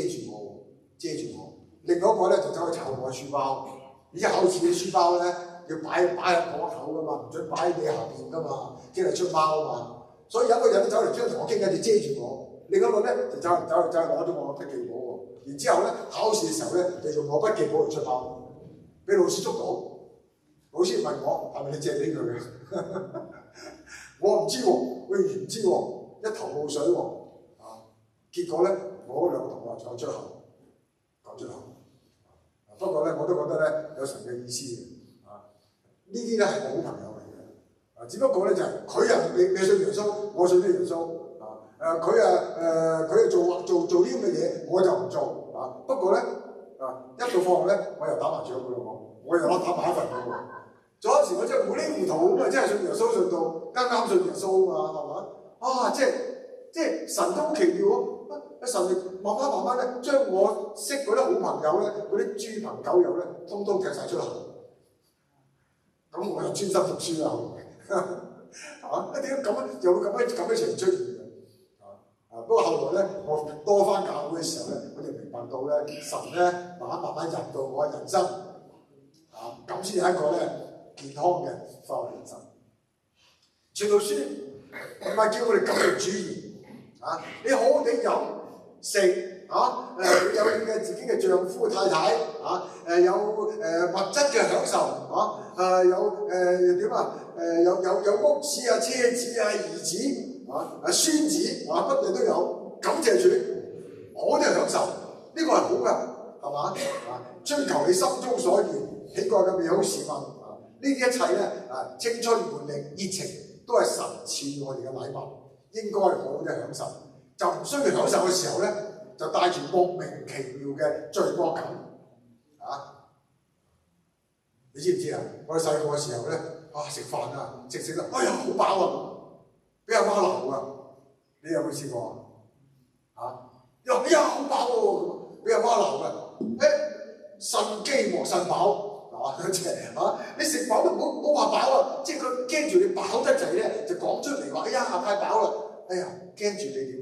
住我。另外一個咧就走去摷我嘅書包，而家考試啲書包咧要擺喺個口噶嘛，唔準擺喺你下邊噶嘛，驚你出貓啊嘛。所以有一個人走嚟同我傾偈就遮住我，另一個咧就走攞咗我筆記簿喎。然之後咧考試嘅時候咧就用我筆記簿嚟出貓，俾老師捉到。老師問我係咪你借俾佢嘅？我唔知喎，我完全唔知喎，一頭霧水喎。結果咧，我兩個同學講出口。不過咧，我都覺得咧有神嘅意思嘅。呢啲咧係我好朋友嚟嘅。只不過咧就係佢又未信耶穌，我信咗耶穌。佢做呢啲咁嘅嘢，我就唔做。不過咧一到放學咧，我又打麻雀嘅咯，我又打埋一份嘅喎。有時我真係糊裡糊塗咁啊！真係信耶穌信到啱信耶穌啊嘛，係嘛？即係神都好奇妙喎！神慢慢咧，將我識嗰啲好朋友咧，嗰啲豬朋狗友咧，通通踢晒出嚟。咁我又專心讀書啦，點解有咁嘅情出現嘅？不過後來咧，我多翻教會嘅時候咧，我就明白到咧，神咧慢慢入到我嘅人生咁先係一個咧。健康嘅化學人生，傳道書唔係叫我哋禁欲主義你好好地飲食有你嘅自己嘅丈夫太太有物質嘅享受有有屋子車子兒子孫子乜嘢都有，感謝主，好嘅享受，呢個係好嘅，係嘛追求你心中所願，喜愛嘅美好事物。呢啲一切咧青春活力熱情都係神賜我哋嘅禮物，應該好好嘅享受。就唔需要享受嘅時候咧，就帶住莫名其妙嘅罪惡感你知唔知啊？我哋細個嘅時候咧食飯食得哎呀好飽啊，俾阿媽鬧啊！你有冇試過哎呀好飽喎，俾阿媽鬧嘅腎飢莫腎飽。你食飽都唔好話飽即係佢驚住你飽得滯咧，就講出嚟話：哎呀太飽啦！哎呀驚住你點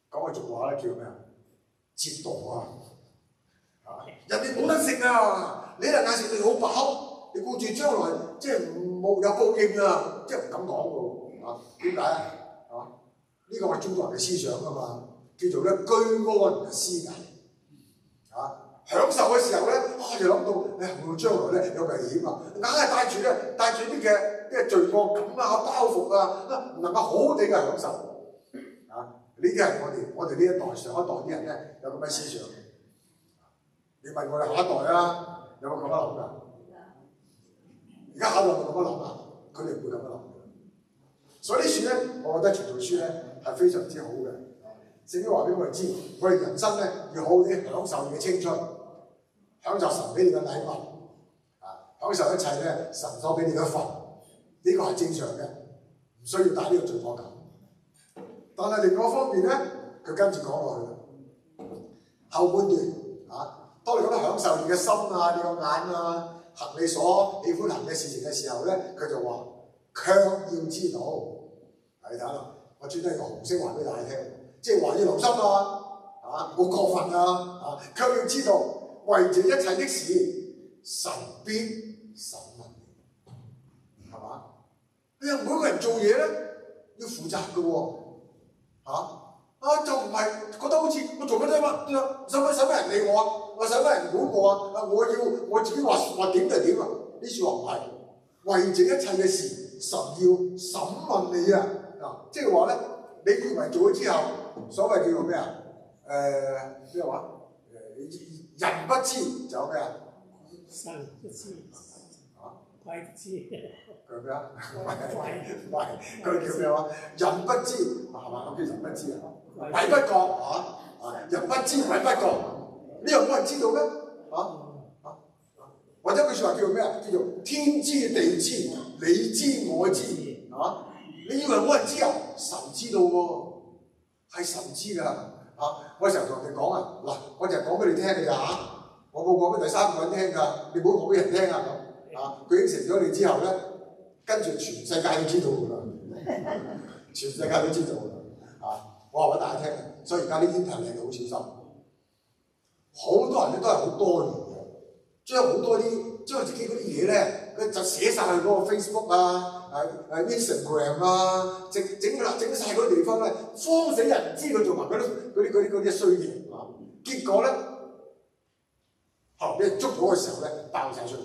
講句俗話咧叫咩折墮人哋冇得食你就嗌食你好飽，你顧住將來即係冇有報應即係唔敢講喎點解呢個係中國人嘅思想啊嘛，叫做咧居安思危享受嘅時候咧，就諗到會將來咧有危險硬係帶住啲嘅罪惡感包袱唔能夠好好地嘅享受呢啲係我哋呢一代上一代啲人咧有咁嘅思想。你問我哋下一代有冇咁樣諗㗎？而家下一代會咁樣諗佢哋唔會咁樣諗。所以呢書咧，我覺得傳道書咧係非常之好嘅。聖經話俾我哋知，我哋人生咧要好好地享受你嘅青春。享受神俾你嘅禮物享受一切咧神所俾你嘅份，呢個係正常嘅，唔需要帶呢個罪惡感。但係另外一方面咧，佢跟住講落去後半段當你覺得享受你嘅心你個眼行你所喜歡行嘅事情嘅時候咧，佢就話：卻要知道，你睇啦，我專登用紅色話俾大家聽，即係話要留心冇過分卻要知道。為這一切的事，神必審問你，係嘛？哎呀，每個人做嘢咧要負責嘅喎，就唔係覺得好似我做乜啫嘛，使乜人理我啊？我使乜人管我啊？我要我自己話點就點啊！呢説話唔係，為這一切嘅事，神要審問你啊！即係話咧，你以為做咗之後，所謂叫做咩啊？咩話？人不知就有咩啊？神不知，鬼不知。佢咩啊？唔係，佢叫咩話？人不知係嘛？我叫人不知啊，鬼不覺人不知鬼不覺，呢樣冇人知道咩？或者句説話叫做咩啊？叫做天知地知，你知我知你以為冇人知啊？神知道喎，係神知㗎我成日同人哋講啊，嗱，我就係講俾你聽㗎咋我冇講俾第三個人聽㗎，你唔好講俾人聽啊咁佢應承咗你之後咧，跟住全世界都知道㗎啦，全世界都知道㗎啦我話俾大家聽，所以而家呢啲人係好小心，好多人咧都係好多元嘅，將自己嗰啲嘢咧，佢就寫晒去嗰個 Facebook Instagram 整晒嗰啲地方咧，慌死人，唔知佢做埋嗰啲衰嘢結果咧，俾人捉到嘅時候咧，爆晒出嚟。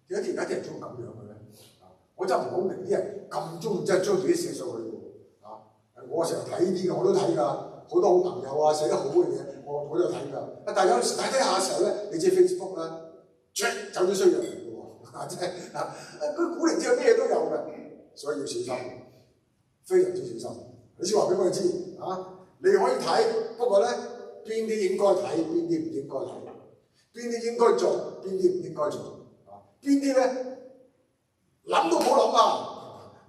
點解而家啲人中意咁樣嘅咧？我真係唔好明啲人咁中意真係將自己寫上去喎我成日睇呢啲嘅，我都睇㗎，好多好朋友啊寫得好嘅嘢，我都有睇㗎。但係有時睇下嘅時候咧，你知 Facebook 啦，走咗衰人嚟嘅喎，真係佢估嚟之後咩都有嘅，所以要小心，非常之小心。你先話俾我哋知你可以睇，不過咧邊啲應該睇，邊啲唔應該睇，邊啲應該做，邊啲唔應該做邊啲咧諗都唔好諗啊！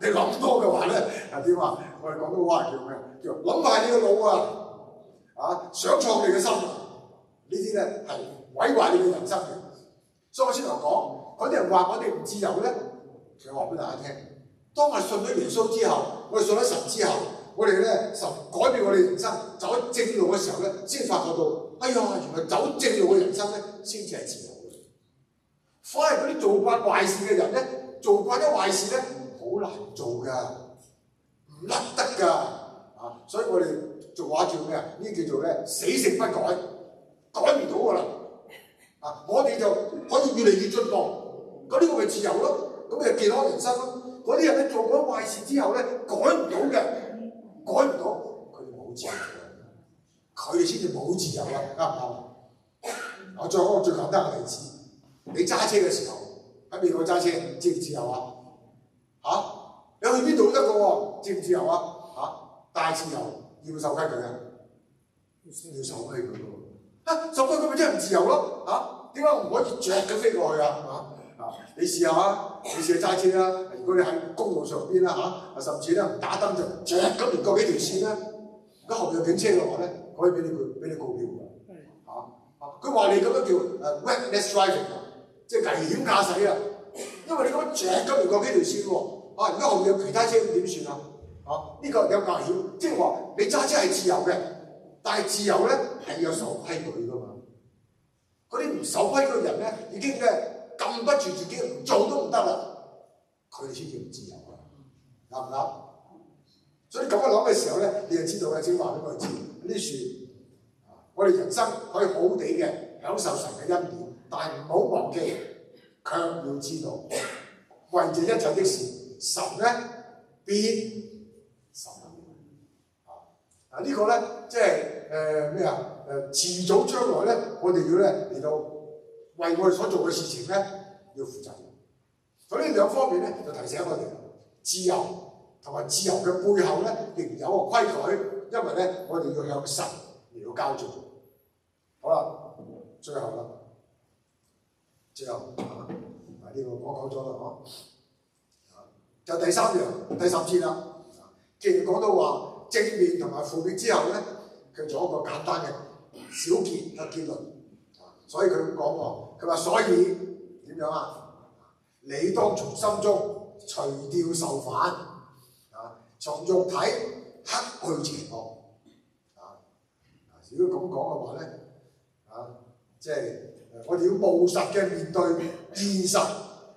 你諗多嘅話咧點啊？我哋廣東話叫咩？叫諗壞你個腦想創你嘅心呢啲咧係毀壞你嘅人生嘅。所以我先頭講，嗰啲人話我哋唔自由咧，其實話俾大家聽，當我哋信咗耶穌之後，我哋信咗神之後，我哋咧神改變我哋人生，走喺正路嘅時候咧，先發覺到，哎呀，原來走正路嘅人生咧，先至係自由嘅。反而嗰啲做慣壞事嘅人咧，做慣咗壞事咧，好難做㗎，唔甩得㗎所以我哋做話叫咩啊？呢啲叫做咧死性不改，改唔到㗎啦我哋就可以越嚟越進步，咁呢個咪自由咯，咁咪健康人生咯。嗰啲人咧做咗壞事之後咧，改唔到嘅，改唔到，佢哋冇自由，佢哋先至冇自由啦，啱唔啱？我再講個最簡單嘅例子，你揸車嘅時候喺美國揸車，自唔自由你去邊度都得嘅喎，自唔自由大自由要受規矩要守規矩嘅受規矩咪真係唔自由咯點解我唔可以著咁飛過去你試下揸車啦，如果你喺公路上邊啦甚至咧唔打燈就著咁連過幾條線啦，如果後面有警車嘅話咧，可以俾你告票㗎佢話你咁樣叫reckless driving即係危險駕駛因為你咁樣著咁連過幾條線喎如果後面有其他車咁點算呢個有危險，即係話你揸車係自由嘅，但係自由咧係要守規矩㗎嘛。嗰啲唔守規矩嘅人咧，已經咧禁不住自己唔做都唔得啦，佢哋先至唔自由啱唔啱？所以咁樣諗嘅時候咧，你就知道先話俾我哋知呢樹我哋人生可以好好地嘅享受神嘅恩典，但係唔好忘記，卻要知道為這一切的事，神咧必審呢個咧即係咩遲早將來咧，我哋要咧嚟到為我哋所做嘅事情咧要負責任。所以呢兩方面咧就提醒我哋，自由同埋自由嘅背後咧，仍有個規矩，因為咧我哋要向神嚟到交賬。好啦，最後啦，呢個我講咗啦就第三樣第十節啦。既然講到話正面同埋負面之後咧，佢做一個簡單嘅小結論所以佢咁講喎，佢話所以點樣你當從心中除掉受煩從肉體克去邪惡如果咁講嘅話咧即係我哋要務實嘅面對現實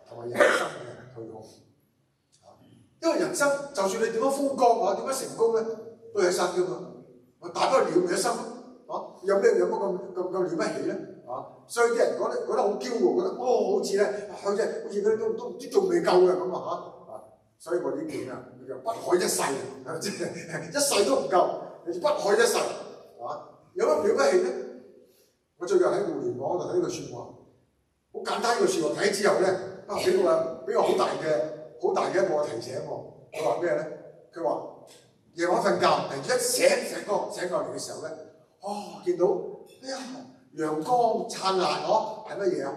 同埋人生嘅退路因為人生就算你點樣風光啊，點樣成功咧，都係一生㗎嘛。大不了一生啊，有乜咁了不起咧？啊，所以啲人覺得好驕傲，覺得好似咧，好似佢都唔知仲未夠嘅咁啊。所以我呢件啊，叫不可一世，即係一世都唔夠，你不可一世啊！有乜了不起咧？我最近喺互聯網度睇呢句説話，好簡單呢句説話，睇之後咧，俾我好大嘅一個提醒我。佢話咩咧？佢話夜晚瞓覺，突然之間醒過嚟嘅時候咧，見到哎呀陽光燦爛係乜嘢啊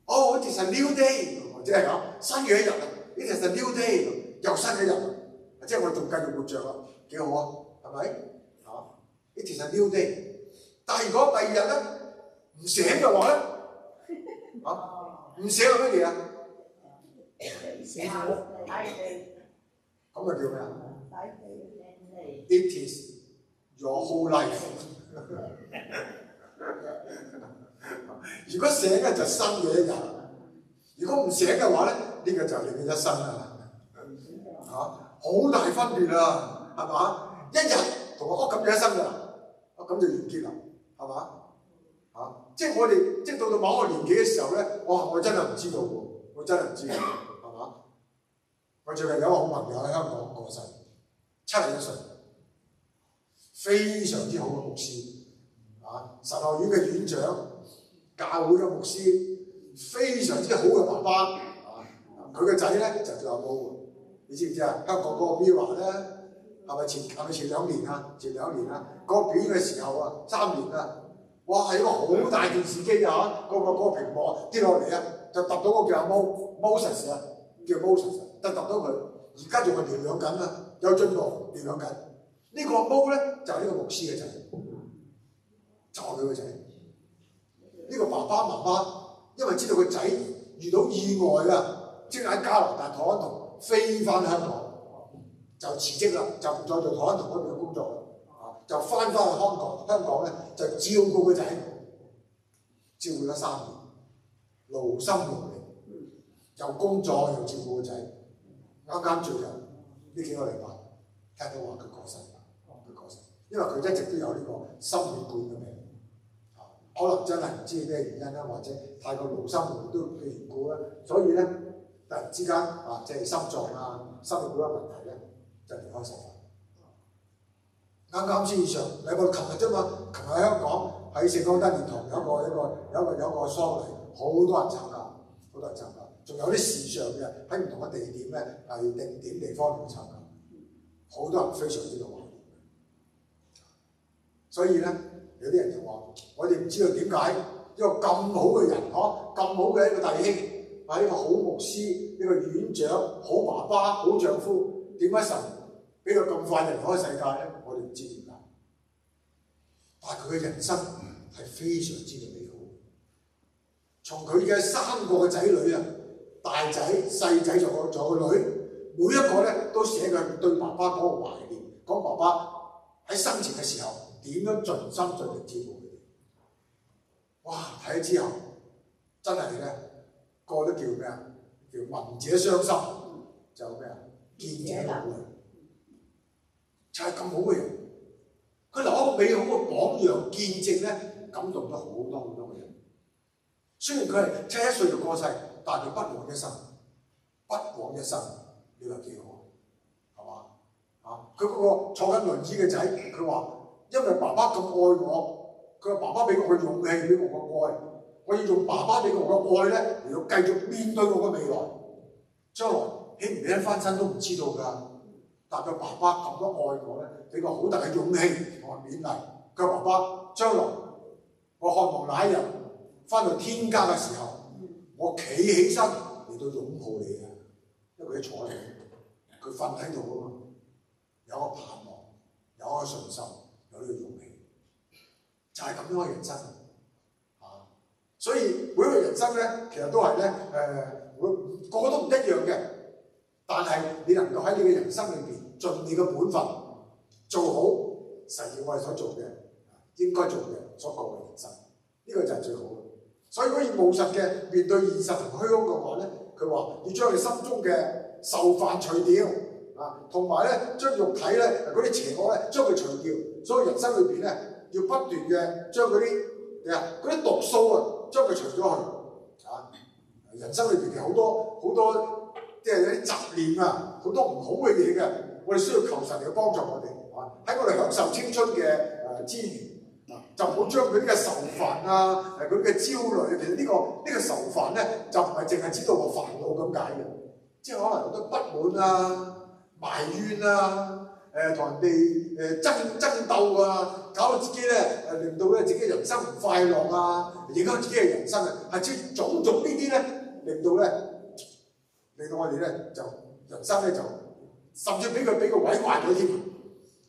？It is a new day， 即係講新嘅一日啊！It is a new day， 又新嘅一日，即係我哋仲繼續活着啦，幾好啊？係咪？It is a new day。但係如果第二日咧唔醒嘅話咧，唔醒係乜嘢啊？醒咗。咁咪叫咩啊 ？It is your whole life 。如果醒嘅就新嘅一日，如果唔醒嘅話咧，呢個就係你嘅一生啦。好大分別啊，係嘛？一日同我咁樣一生㗎啦，咁就完結啦，係嘛？即係我哋即係到某個年紀嘅時候咧，我真係唔知道喎，我真係唔知道，係嘛？我最近有一個好朋友喺香港過世，71歲，非常之好嘅牧師，神學院嘅院長，教會嘅牧師，非常之好嘅爸爸，佢個仔咧就叫阿毛，你知唔知啊？香港嗰個 Mirror 咧，係咪前2年啊？前2年啊，嗰個表演嘅時候啊，3年啊，哇係一個好大電視機啊，嗰個屏幕跌落嚟啊，就揼到個叫阿 Moses 啊，叫 Moses， 就揼到佢，而家仲係療養緊啊，有進步療養緊。呢個阿毛咧就係呢個牧師嘅仔，就係佢個仔。呢個爸爸媽媽因為知道個仔遇到意外啊，即係喺加拿大多倫多飛翻香港，就辭職啦，就唔再做多倫多嗰邊嘅工作啦，就翻去香港咧就照顧個仔，照顧咗3年，勞心勞力，又工作又照顧個仔。啱最近呢幾個禮拜聽到話佢過世，因為佢一直都有呢個心血管嘅病。可能真係唔知咩原因啦，或者太過勞心勞力都嘅緣故啦，所以咧突然之間即係心臟啊、心血管嘅問題咧，就離開世界。啱先上禮拜琴日啫嘛，琴日喺香港喺聖光德殿堂有個喪禮，好多人參加，仲有啲視像嘅喺唔同嘅地點咧係定點地方嚟參加，好多人非常之多。所以咧。有啲人就話：我哋唔知道點解一個咁好嘅人，咁好嘅一個弟兄，一個好牧師，一個院長，好爸爸，好丈夫，點解神俾佢咁快就離開世界咧？我哋唔知點解。但係佢嘅人生係非常之嘅美好。從佢嘅3個嘅仔女啊，大仔、細仔仲有個女，每一個咧都寫佢對爸爸嗰個懷念，講爸爸喺生前嘅時候。點樣盡心盡力照顧佢哋？哇！睇咗之後，真係咧，個都叫咩啊？叫聞者傷心，就咩啊？見者流淚，就係咁好嘅人。佢留一個美好嘅榜樣見證咧，感動咗好多嘅人。雖然佢係71歲就過世，但係佢不枉一生，你話幾好？係嘛？佢嗰個坐緊輪椅嘅仔，佢話。因為爸爸咁愛我，佢話爸爸俾我嘅勇氣，俾我嘅愛，我要用爸爸俾我嘅愛咧嚟到繼續面對我嘅未來。將來起唔起得翻身都唔知道㗎。但係佢爸爸咁多愛我咧，俾個好大嘅勇氣同埋勉勵。佢話爸爸將來我渴望哪一日翻到天家嘅時候，我企起身嚟到擁抱你嘅，因為佢坐喺度，佢瞓喺度啊嘛，有個盼望，有個信心。有呢個勇氣，就係咁樣嘅人生所以每一個人生咧，其實都係咧個個都唔一樣嘅。但係你能夠喺你嘅人生裏邊盡你嘅本分，做好神要我哋所做嘅、應該做嘅所過嘅人生，呢個就係最好嘅。所以如果要務實嘅面對現實同虛空嘅話咧，佢話要將你心中嘅受犯除掉啊，同埋咧將肉體咧嗰啲邪惡咧將佢除掉，所以人生裏邊咧要不斷嘅將嗰啲毒素啊將佢除咗去啊。人生裏邊其實好多即係有啲雜念啊，好多唔好嘅嘢嘅，我哋需要求神嚟幫助我哋啊，喺我哋享受青春嘅之餘。就唔好將佢啲嘅愁煩啊，佢啲嘅焦慮，其實呢個愁煩咧，就唔係淨係知道個煩惱咁解嘅，即係可能好多不滿啊、埋怨啊、同人哋爭鬥啊，搞到自己咧令到咧自己人生唔快樂啊，影響自己嘅人生啊，係即係種種呢啲咧，令到我哋咧就人生咧就甚至俾佢毀壞咗添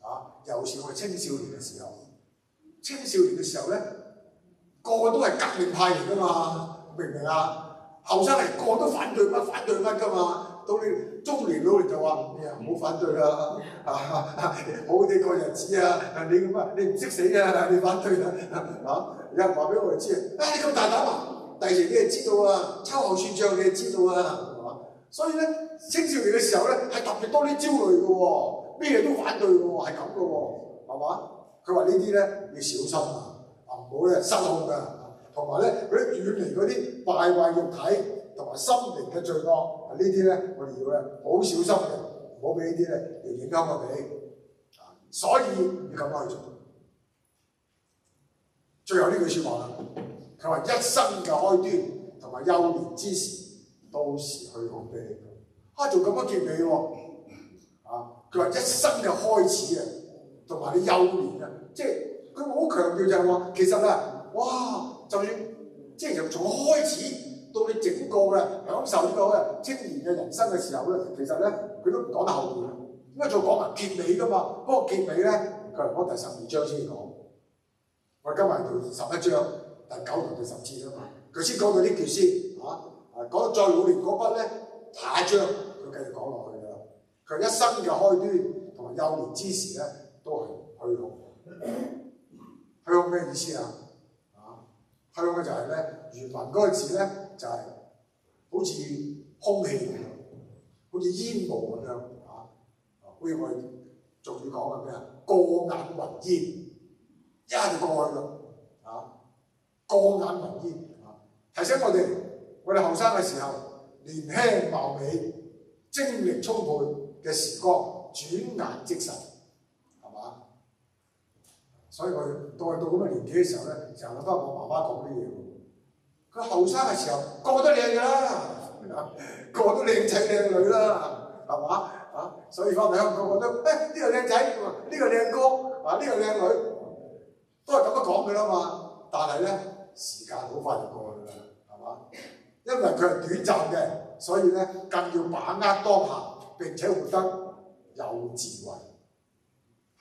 啊！尤其是我哋青少年嘅時候。青少年嘅時候咧，個個都係革命派嚟噶嘛，明唔明啊？後生嚟個個都反對乜噶嘛，到你中年老年就話咩啊？唔好反對啦，好啲過日子啊！你咁啊，你唔識死啊！你反對啦啊！有人話俾我哋知啊，你咁大膽啊！第時你係知道啊，秋後算賬你係知道啊，係嘛？所以咧，青少年嘅時候咧係特別多啲焦慮嘅喎，咩嘢都反對嘅喎，係咁嘅喎，係嘛？佢話呢啲咧要小心啊，唔好咧失控㗎，同埋咧嗰啲遠離嗰啲敗壞肉體同埋心靈嘅罪惡，呢啲咧我哋要咧好小心嘅，唔好俾呢啲咧嚟影響我哋。所以要咁樣去做。最後呢句説話啦，佢話一生嘅開端同埋幼年之時都是虛空的。仲咁樣結尾喎，佢話一生嘅開始啊！同埋你幼年啊，即係佢好強調就係話，其實啊，哇，就算即係由從開始到你整個嘅享受呢個嘅青年嘅人生嘅時候咧，其實咧佢都唔講得後邊，因為再講埋結尾噶嘛。不過結尾咧，佢嚟講第12章先講。我哋今日到11章第9同第10節啊嘛，佢先講到呢句先講到再老年嗰筆咧，下一章佢繼續講落去㗎啦。佢一生嘅開端同埋幼年之時咧，都係虛空。虛空咩意思啊？虛空嘅就係咧，原文嗰個字咧就係、是、好似空氣咁樣，好似煙霧咁樣好似我哋仲要講嘅咩啊？過眼雲煙，一下就過去咯過眼雲煙提醒我哋後生嘅時候，年輕貌美、精力充沛嘅時光，轉眼即逝。所以我到咁嘅年紀嘅時候咧，成日諗翻我媽媽講啲嘢喎。佢後生嘅時候個個都靚㗎啦，個個都靚仔靚女啦，係嘛所以翻嚟香港覺得呢個靚仔，呢個靚哥，呢個靚女，都係咁樣講㗎啦嘛。但係咧時間好快就過去啦，係嘛？因為佢係短暫嘅，所以咧更要把握當下，並且活得有智慧，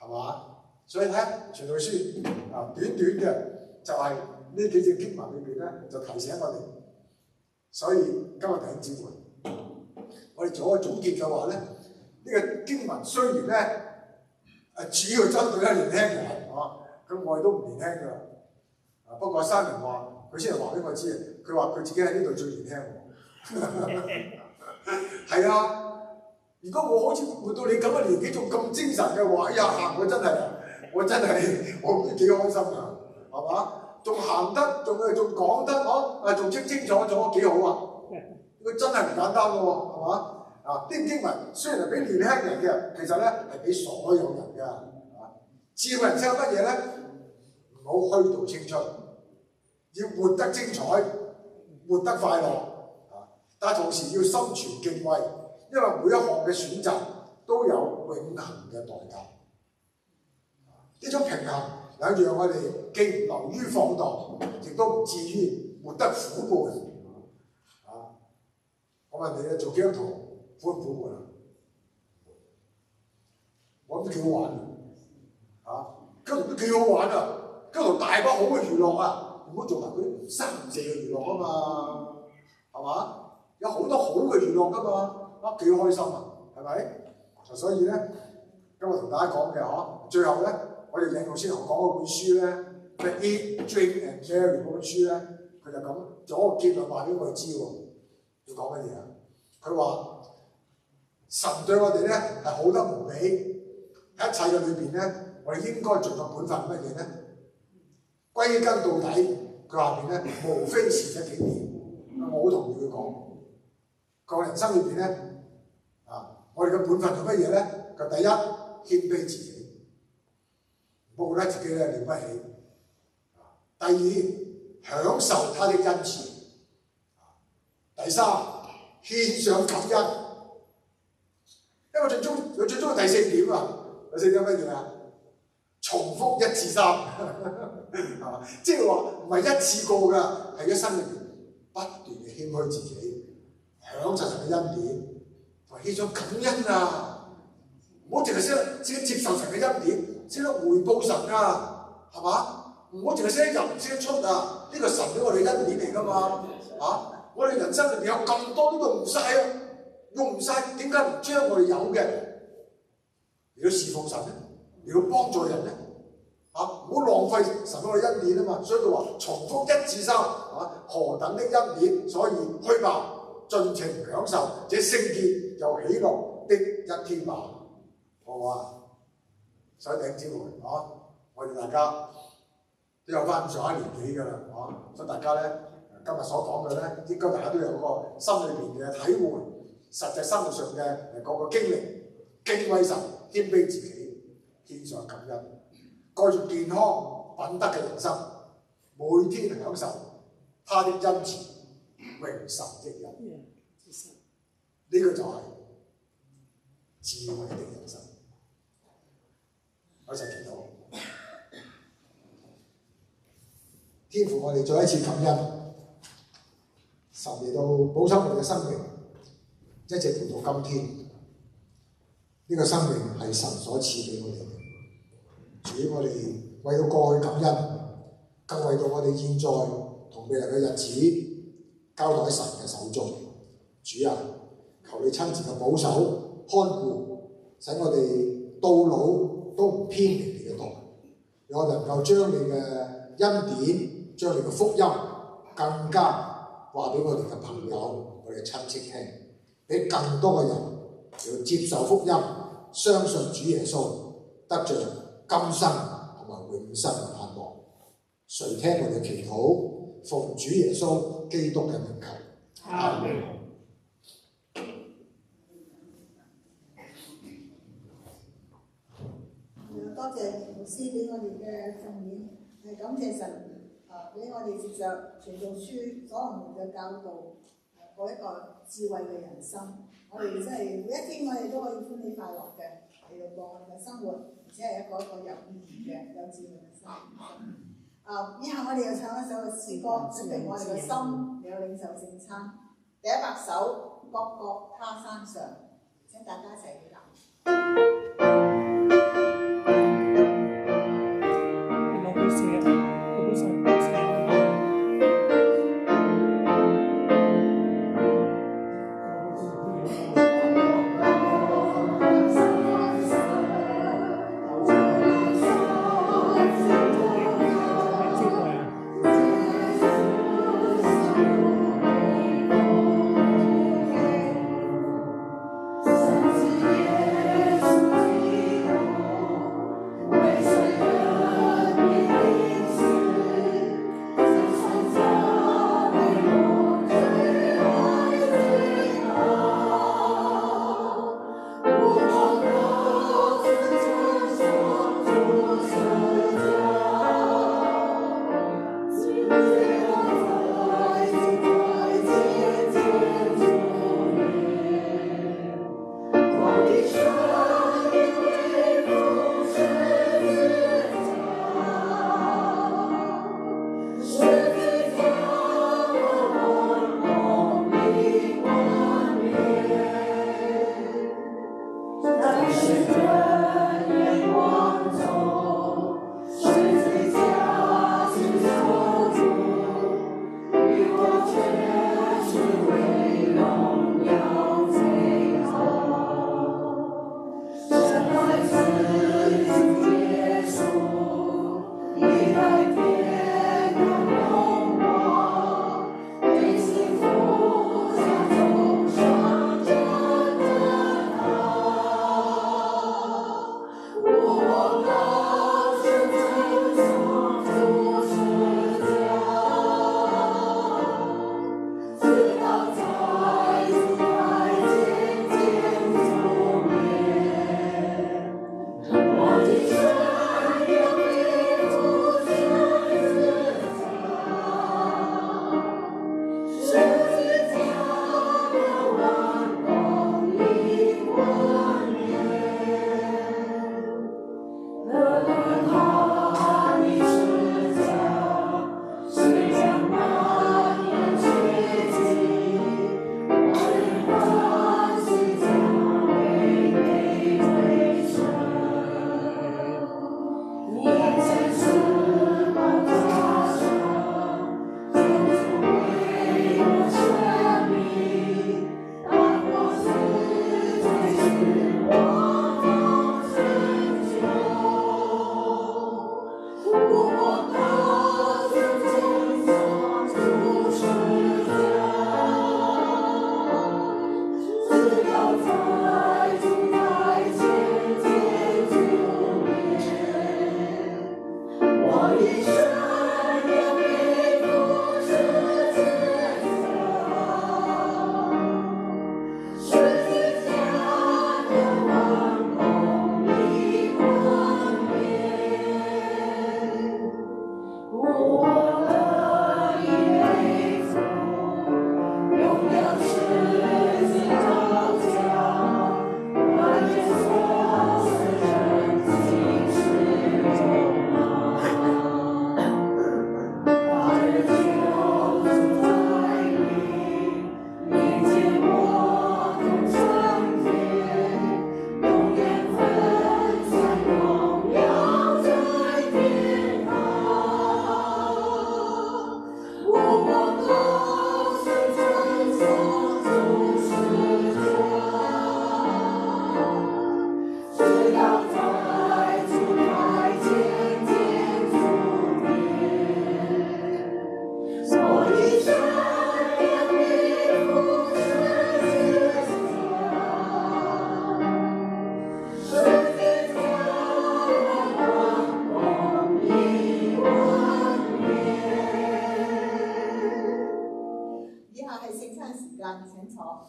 係嘛？所以咧，傳道書短嘅就係呢幾隻經文裏邊咧，就提醒我哋。所以今日弟兄姊妹，我哋做個總結嘅話咧，呢個經文雖然咧主要針對咧年輕人，咁我哋都唔年輕㗎啦。不過山人話，佢先係話俾我知，佢話佢自己喺呢度最年輕。係啊，如果我好似活到你咁嘅年紀，仲咁精神嘅話，哎呀，我真係我唔知幾開心啊，係嘛？仲行得，仲講得，仲清清楚楚，幾好啊！佢真係唔簡單嘅喎，係嘛？呢啲經文雖然係俾年輕人嘅，其實咧係俾所有人嘅。智慧人生乜嘢咧？唔好虛度青春，要活得精彩，活得快樂。但係同時要心存敬畏，因為每一項嘅選擇都有永恆嘅代價。呢種平衡能讓我哋既唔流於放蕩，亦都唔至於活得苦悶。我問你咧，做基督徒苦唔苦悶啊？我覺得幾好玩基督徒都幾好玩啊！基督徒大把好嘅娛樂啊，唔好做埋嗰啲三唔四嘅娛樂啊嘛，係嘛？有好多好嘅娛樂噶嘛，幾開心啊，係咪？所以咧，今日同大家講嘅最後咧，我哋引用先頭講嗰本書咧，《Eat, Drink and Marry》嗰本書咧，佢就咁做一個結論話俾我哋知喎，要講乜嘢啊？佢話神對我哋咧係好得無比，喺一切嘅裏邊咧，我哋應該盡個本分乜嘢咧？歸根到底，佢下邊咧無非是這幾點，我好同意佢講。個人生裏邊咧，我哋嘅本分做乜嘢咧？佢第一謙卑自己，唔好覺得自己咧了不起。第二享受他的恩慈。第三獻上感恩。因為佢最終嘅第四點啊，第四點乜嘢啊？重複1至3，係嘛？即係話唔係一次過㗎，係一生裏邊不斷嘅謙虛自己，享受神嘅恩典，同埋獻上感恩啊！唔好淨係識得接受神嘅恩典，識得回報神啊，係嘛？唔好淨係識得入唔識得出啊！呢個神俾我哋恩典嚟㗎嘛，我哋人生裏邊有咁多都用唔晒啊！用唔晒，點解唔將我哋有嘅嚟到侍奉神咧？嚟到幫助人咧？唔好浪費神俾我哋恩典啊嘛！所以佢話重複1至3，何等的恩典，所以去吧，盡情享受這聖潔又喜樂的一天吧。好唔好啊？所以弟兄姊妹，我哋大家都有翻咁上下年紀㗎啦，所以大家咧今日所講嘅咧，應該大家都有個心裏邊嘅體會。實際生活上嘅各個經歷，敬畏神，謙卑自己，獻上感恩，過住健康品德嘅人生，每天享受他的恩慈，榮神益人。呢個就係智慧的人生。我一齊祈禱，天父，我哋再一次感恩，神嚟到保守我哋嘅生命。一直活到今天，呢個生命係神所賜俾我哋嘅。主，我哋為到過去感恩，更為到我哋現在同未來嘅日子交代喺神嘅手中。主啊，求你親自嘅保守看顧，使我哋到老都唔偏離你嘅道，讓我能夠將你嘅恩典、將你嘅福音更加話俾我哋嘅朋友、我哋嘅親戚聽。俾更多嘅人要接受福音，相信主耶穌，得着今生同埋永生嘅盼望。垂聽我哋嘅祈禱，奉主耶穌基督嘅名求。阿門。多謝牧師俾我哋嘅奉獻，係感謝神俾我哋接受傳道書所羅門嘅教導。過一個智慧嘅人生，我哋真係每一天我哋都可以歡喜快樂嘅嚟到過我哋嘅生活，而且係一個有意義嘅、有智慧嘅生活。以下我哋又唱一首嘅詩歌，準備我哋嘅心嚟到領受聖餐。第100首《各各他山上》，請大家一齊起立。間請坐。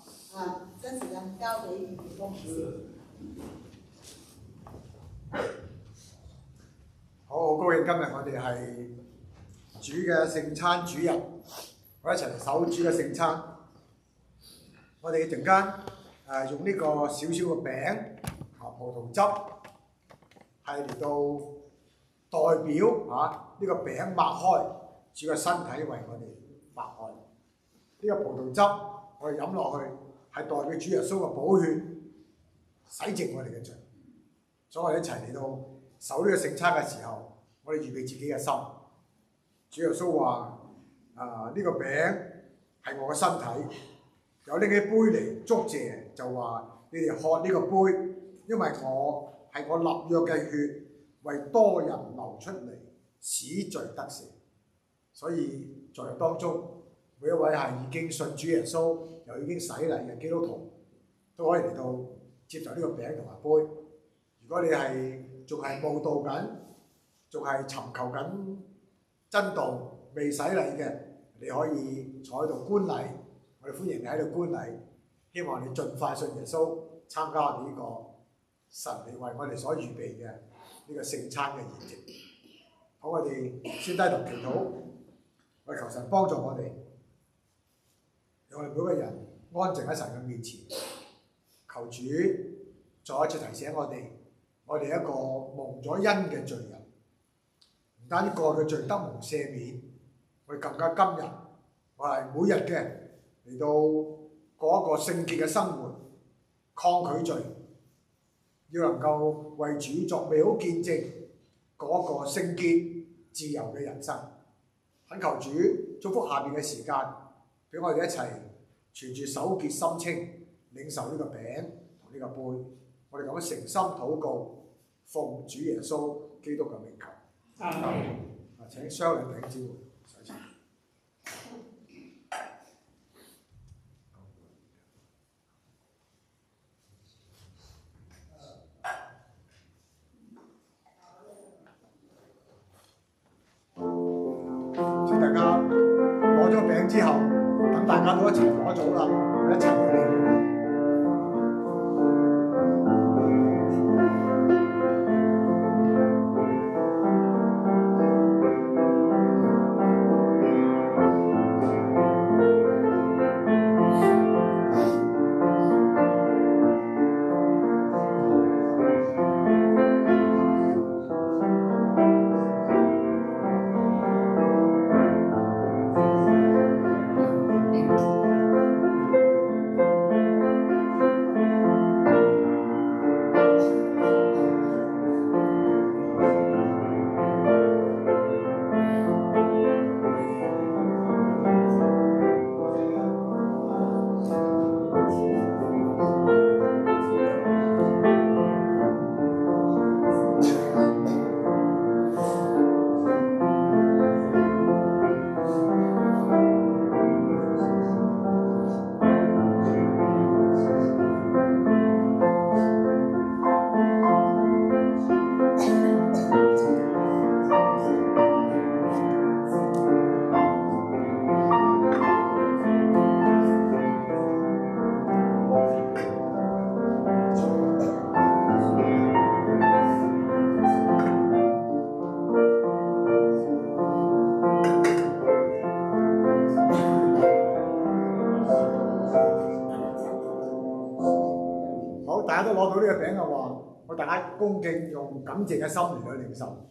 將時間交俾余公司。好高興今日我哋係主嘅聖餐主日，我一齊嚟守主嘅聖餐。我哋陣間用呢個少少嘅餅葡萄汁，係嚟到代表呢個餅擘開主嘅身體為我哋擘開。呢個葡萄汁我哋飲落去係代表主耶穌嘅寶血洗淨我哋嘅罪。所以我哋一齊嚟到守呢個聖餐嘅時候，我哋預備自己嘅心。主耶穌話：呢個餅係我嘅身體，有拎起杯嚟祝謝，就話你哋喝呢個杯，因為我立約嘅血，為多人流出嚟，使罪得赦。所以在當中，每一位係已經信主耶穌又已經洗禮嘅基督徒，都可以嚟到接受呢個餅同埋杯。如果你係仲係慕道緊，仲係尋求緊真道未洗禮嘅，你可以坐喺度觀禮。我哋歡迎你喺度觀禮，希望你盡快信耶穌，參加我哋呢個神嚟為我哋所預備嘅呢個聖餐嘅筵席。好，我哋先低頭祈禱，我哋求神幫助我哋，讓我哋每個人安靜喺神嘅面前，求主再一次提醒我哋。我哋一個蒙咗恩嘅罪人，唔單止過去嘅罪得蒙赦免，我哋更加今日，我係每日嘅嚟到過一個聖潔嘅生活，抗拒罪，要能夠為主作美好見證，過一個聖潔自由嘅人生。懇求主祝福下邊嘅時間，俾我哋一齊存住守潔心清，領受呢個餅同呢個杯。我哋咁樣誠心禱告，奉主耶穌基督嘅名求。請雙領弟兄姊妹上前。請大家攞咗餅之後，等大家都一齊攞咗啦，一齊去領。大家都攞到呢個餅嘅話，我大家恭敬用感謝嘅心嚟去領受。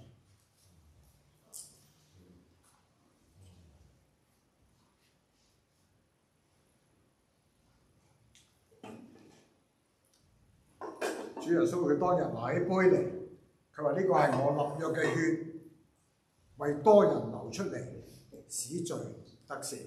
主耶穌佢當日拿起杯嚟，佢話呢個係我立約嘅血，為多人流出嚟，使罪得赦。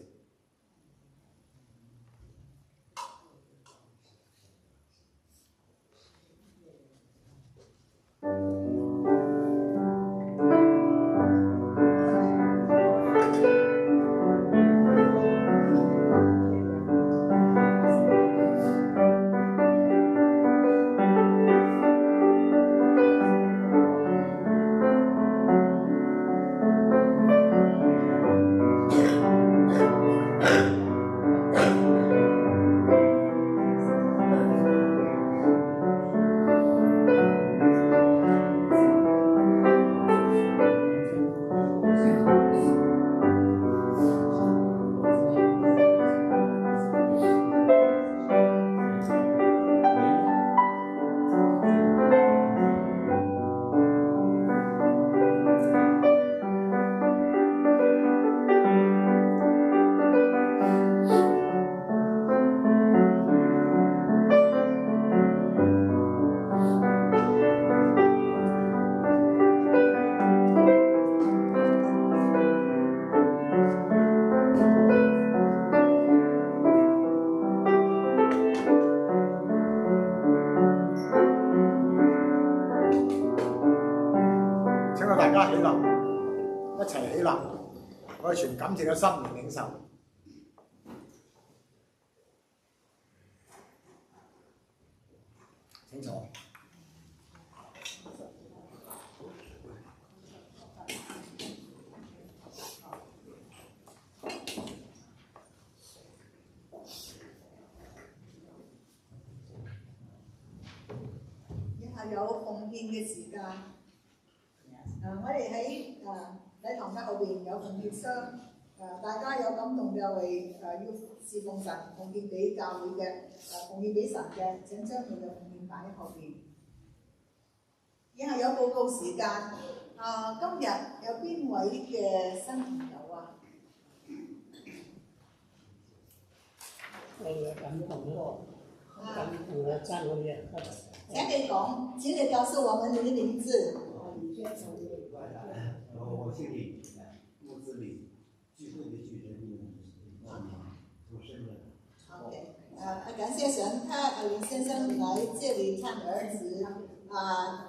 正嘅心嚟領受。請坐。有奉獻嘅時間，我哋喺禮堂嘅後邊有奉獻箱，大家有感動嘅為要侍奉神奉獻俾教會嘅，奉獻俾神嘅，請將你嘅奉獻擺喺後邊。以下有報告時間，今日有邊位嘅新朋友啊？我有感動咯，感動嘅讚我哋。請你講，請你告訴我們你的名字。我姓李，木子李，聚會的聚人名，出生的。OK，感謝神，林先生來這裡看兒子，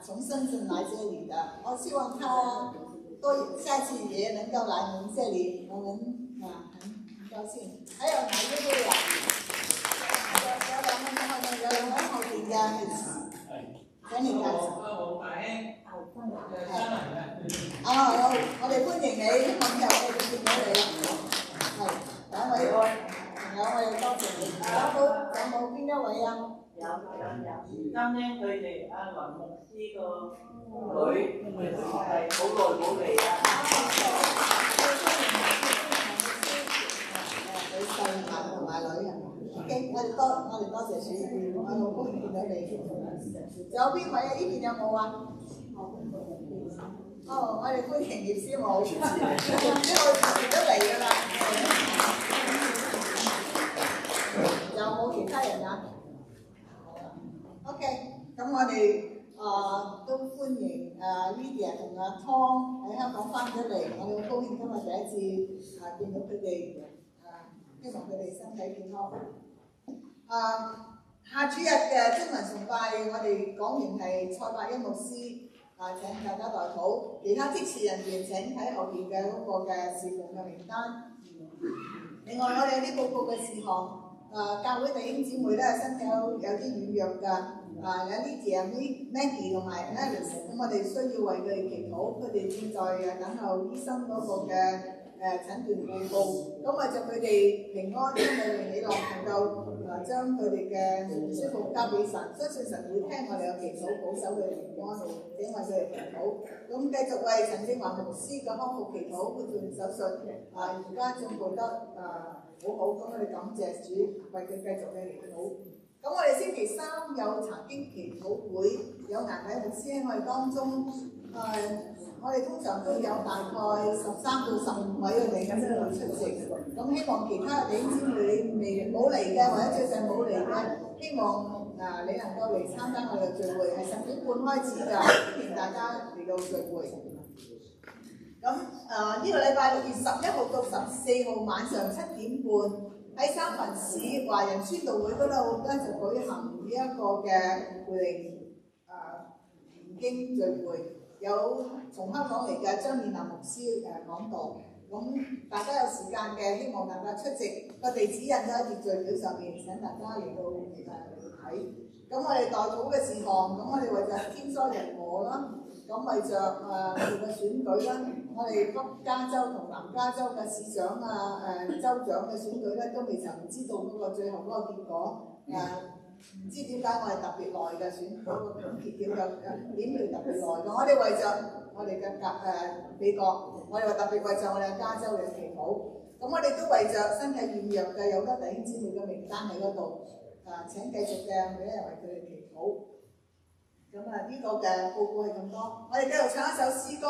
從深圳來這裡的，我希望他下次也能夠來我們這裡，我們很高興。還有哪一位啊？有兩位後邊嘅。請你介紹。我大兄，我哋歡迎你，咁就我哋見到你啦。係，兩位朋友，我哋多謝你。有冇邊一位啊？有。今天佢哋阿林牧師個女係好耐冇嚟啊。你細男同埋女係嘛？我哋多謝主，我好高興見到你。仲有邊位啊？呢邊有冇啊？我哋歡迎葉師母，葉師母時時都嚟㗎啦。有冇其他人啊 ？OK， 咁我哋都歡迎Lydia 同阿 Tom 喺香港翻咗嚟，我哋好高興今日第一次見到佢哋，希望佢哋身體健康。下主日嘅中文崇拜，我哋講員係蔡伯恩牧師，請大家代禱。其他職事人員請睇後邊嘅嗰個嘅事奉嘅名單。另外，我哋有啲報告嘅事項，教會弟兄姊妹咧身體有啲軟弱㗎，有啲姐妹 Maggie 同埋 Alice， 咁我哋需要為佢哋祈禱，佢哋正在等候醫生嗰個嘅診斷報告，咁為著佢哋平安，因為喜樂能夠將佢哋嘅舒服交俾神，相信神會聽我哋嘅祈禱，保守佢哋平安，請為佢哋祈禱。咁繼續為陳正華牧師嘅康復祈禱，佢做完手術，而家進步得好好，咁我哋感謝主，為佢繼續嘅祈禱。咁我哋星期三有查經祈禱會，有顏偉牧師喺我哋當中，我哋通常都有大概13到15位嘅弟兄姊妹出席，咁希望其他弟兄姊妹冇嚟嘅，或者最近冇嚟嘅，希望你能夠嚟參加我哋嘅聚會，係10點半開始㗎，歡迎大家嚟到聚會。咁呢個禮拜6月11號到14號晚上7點半。喺三藩市華人宣道會嗰度咧就舉行呢一個嘅培靈研經聚會，有從香港嚟嘅張燕南牧師講道，咁大家有時間嘅，希望大家出席，個地址印咗喺秩序表上面，請大家嚟到睇。咁我哋代禱嘅事項，咁我哋為咗天災人禍啦，咁為着我哋嘅選舉啦，我哋北加州同南加州嘅市長州長嘅選舉咧，都未曾知道嗰個最後嗰個結果。唔知點解我係特別耐嘅選嗰個總結點會特別耐嘅。我哋為着我哋嘅美國，我哋話特別為着我哋加州嘅祈禱。咁我哋都為着身體軟弱嘅有得弟兄姊妹嘅名單喺嗰度。請繼續嘅每一日為佢哋祈禱。咁呢個嘅報告係咁多，我哋繼續唱一首詩歌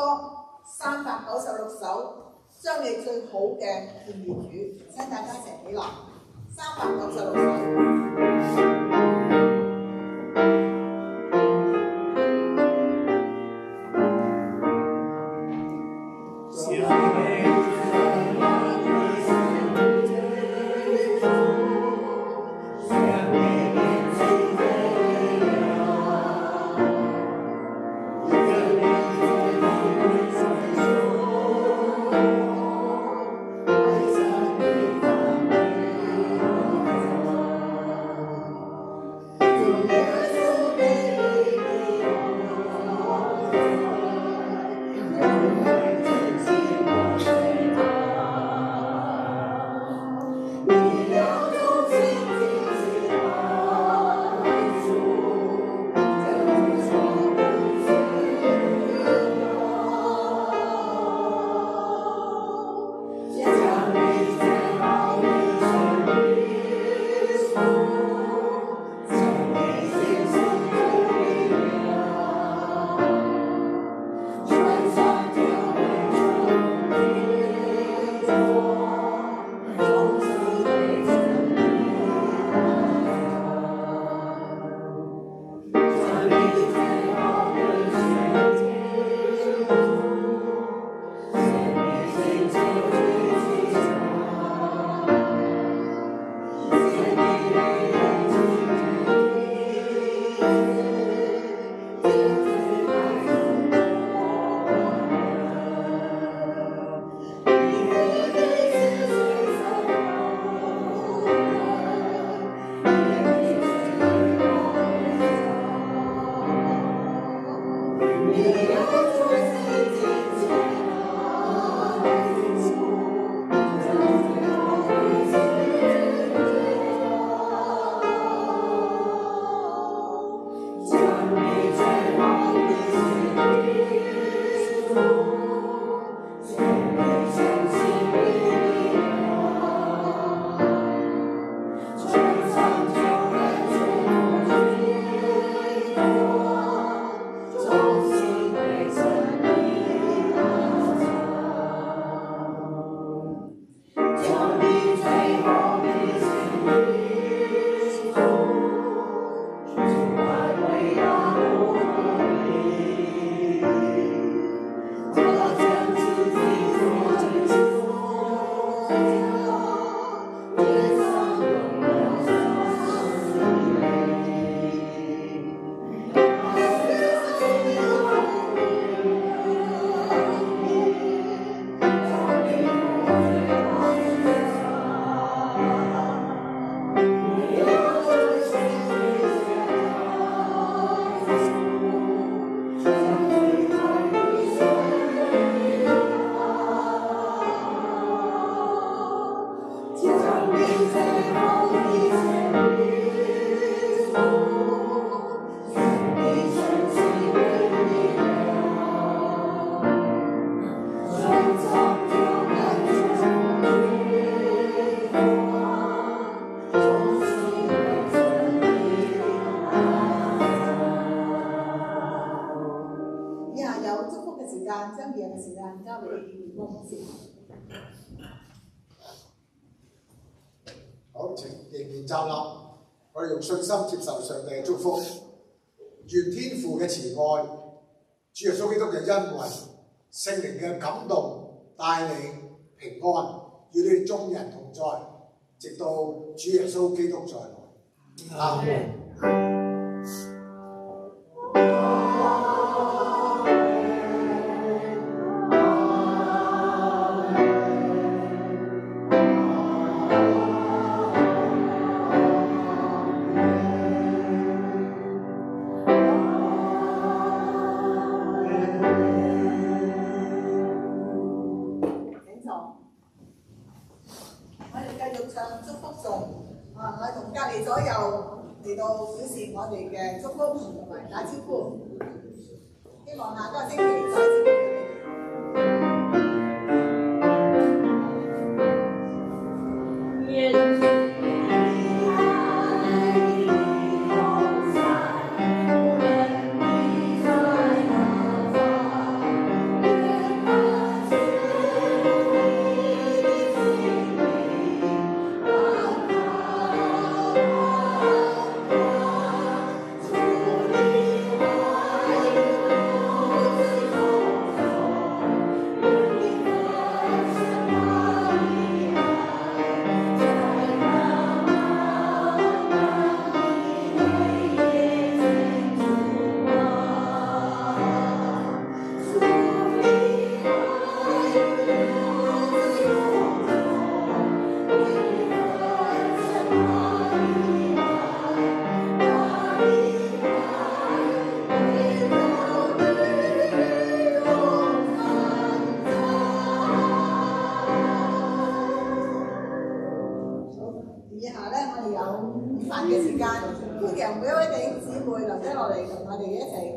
396首，將你最好嘅獻與主，請大家一齊起立，396首。好，請仍然站立，我哋用信心接受上帝嘅祝福，願天父嘅慈愛、主耶穌基督嘅恩惠、聖靈嘅感動帶領平安，與你哋眾人同在，直到主耶穌基督再來。阿門。我同隔離左右嚟到表示我哋嘅祝福同埋打招呼，希望下個星期再次見到你哋。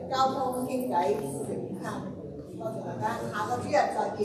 交通傾偈食午餐，多謝大家，下個主日再見。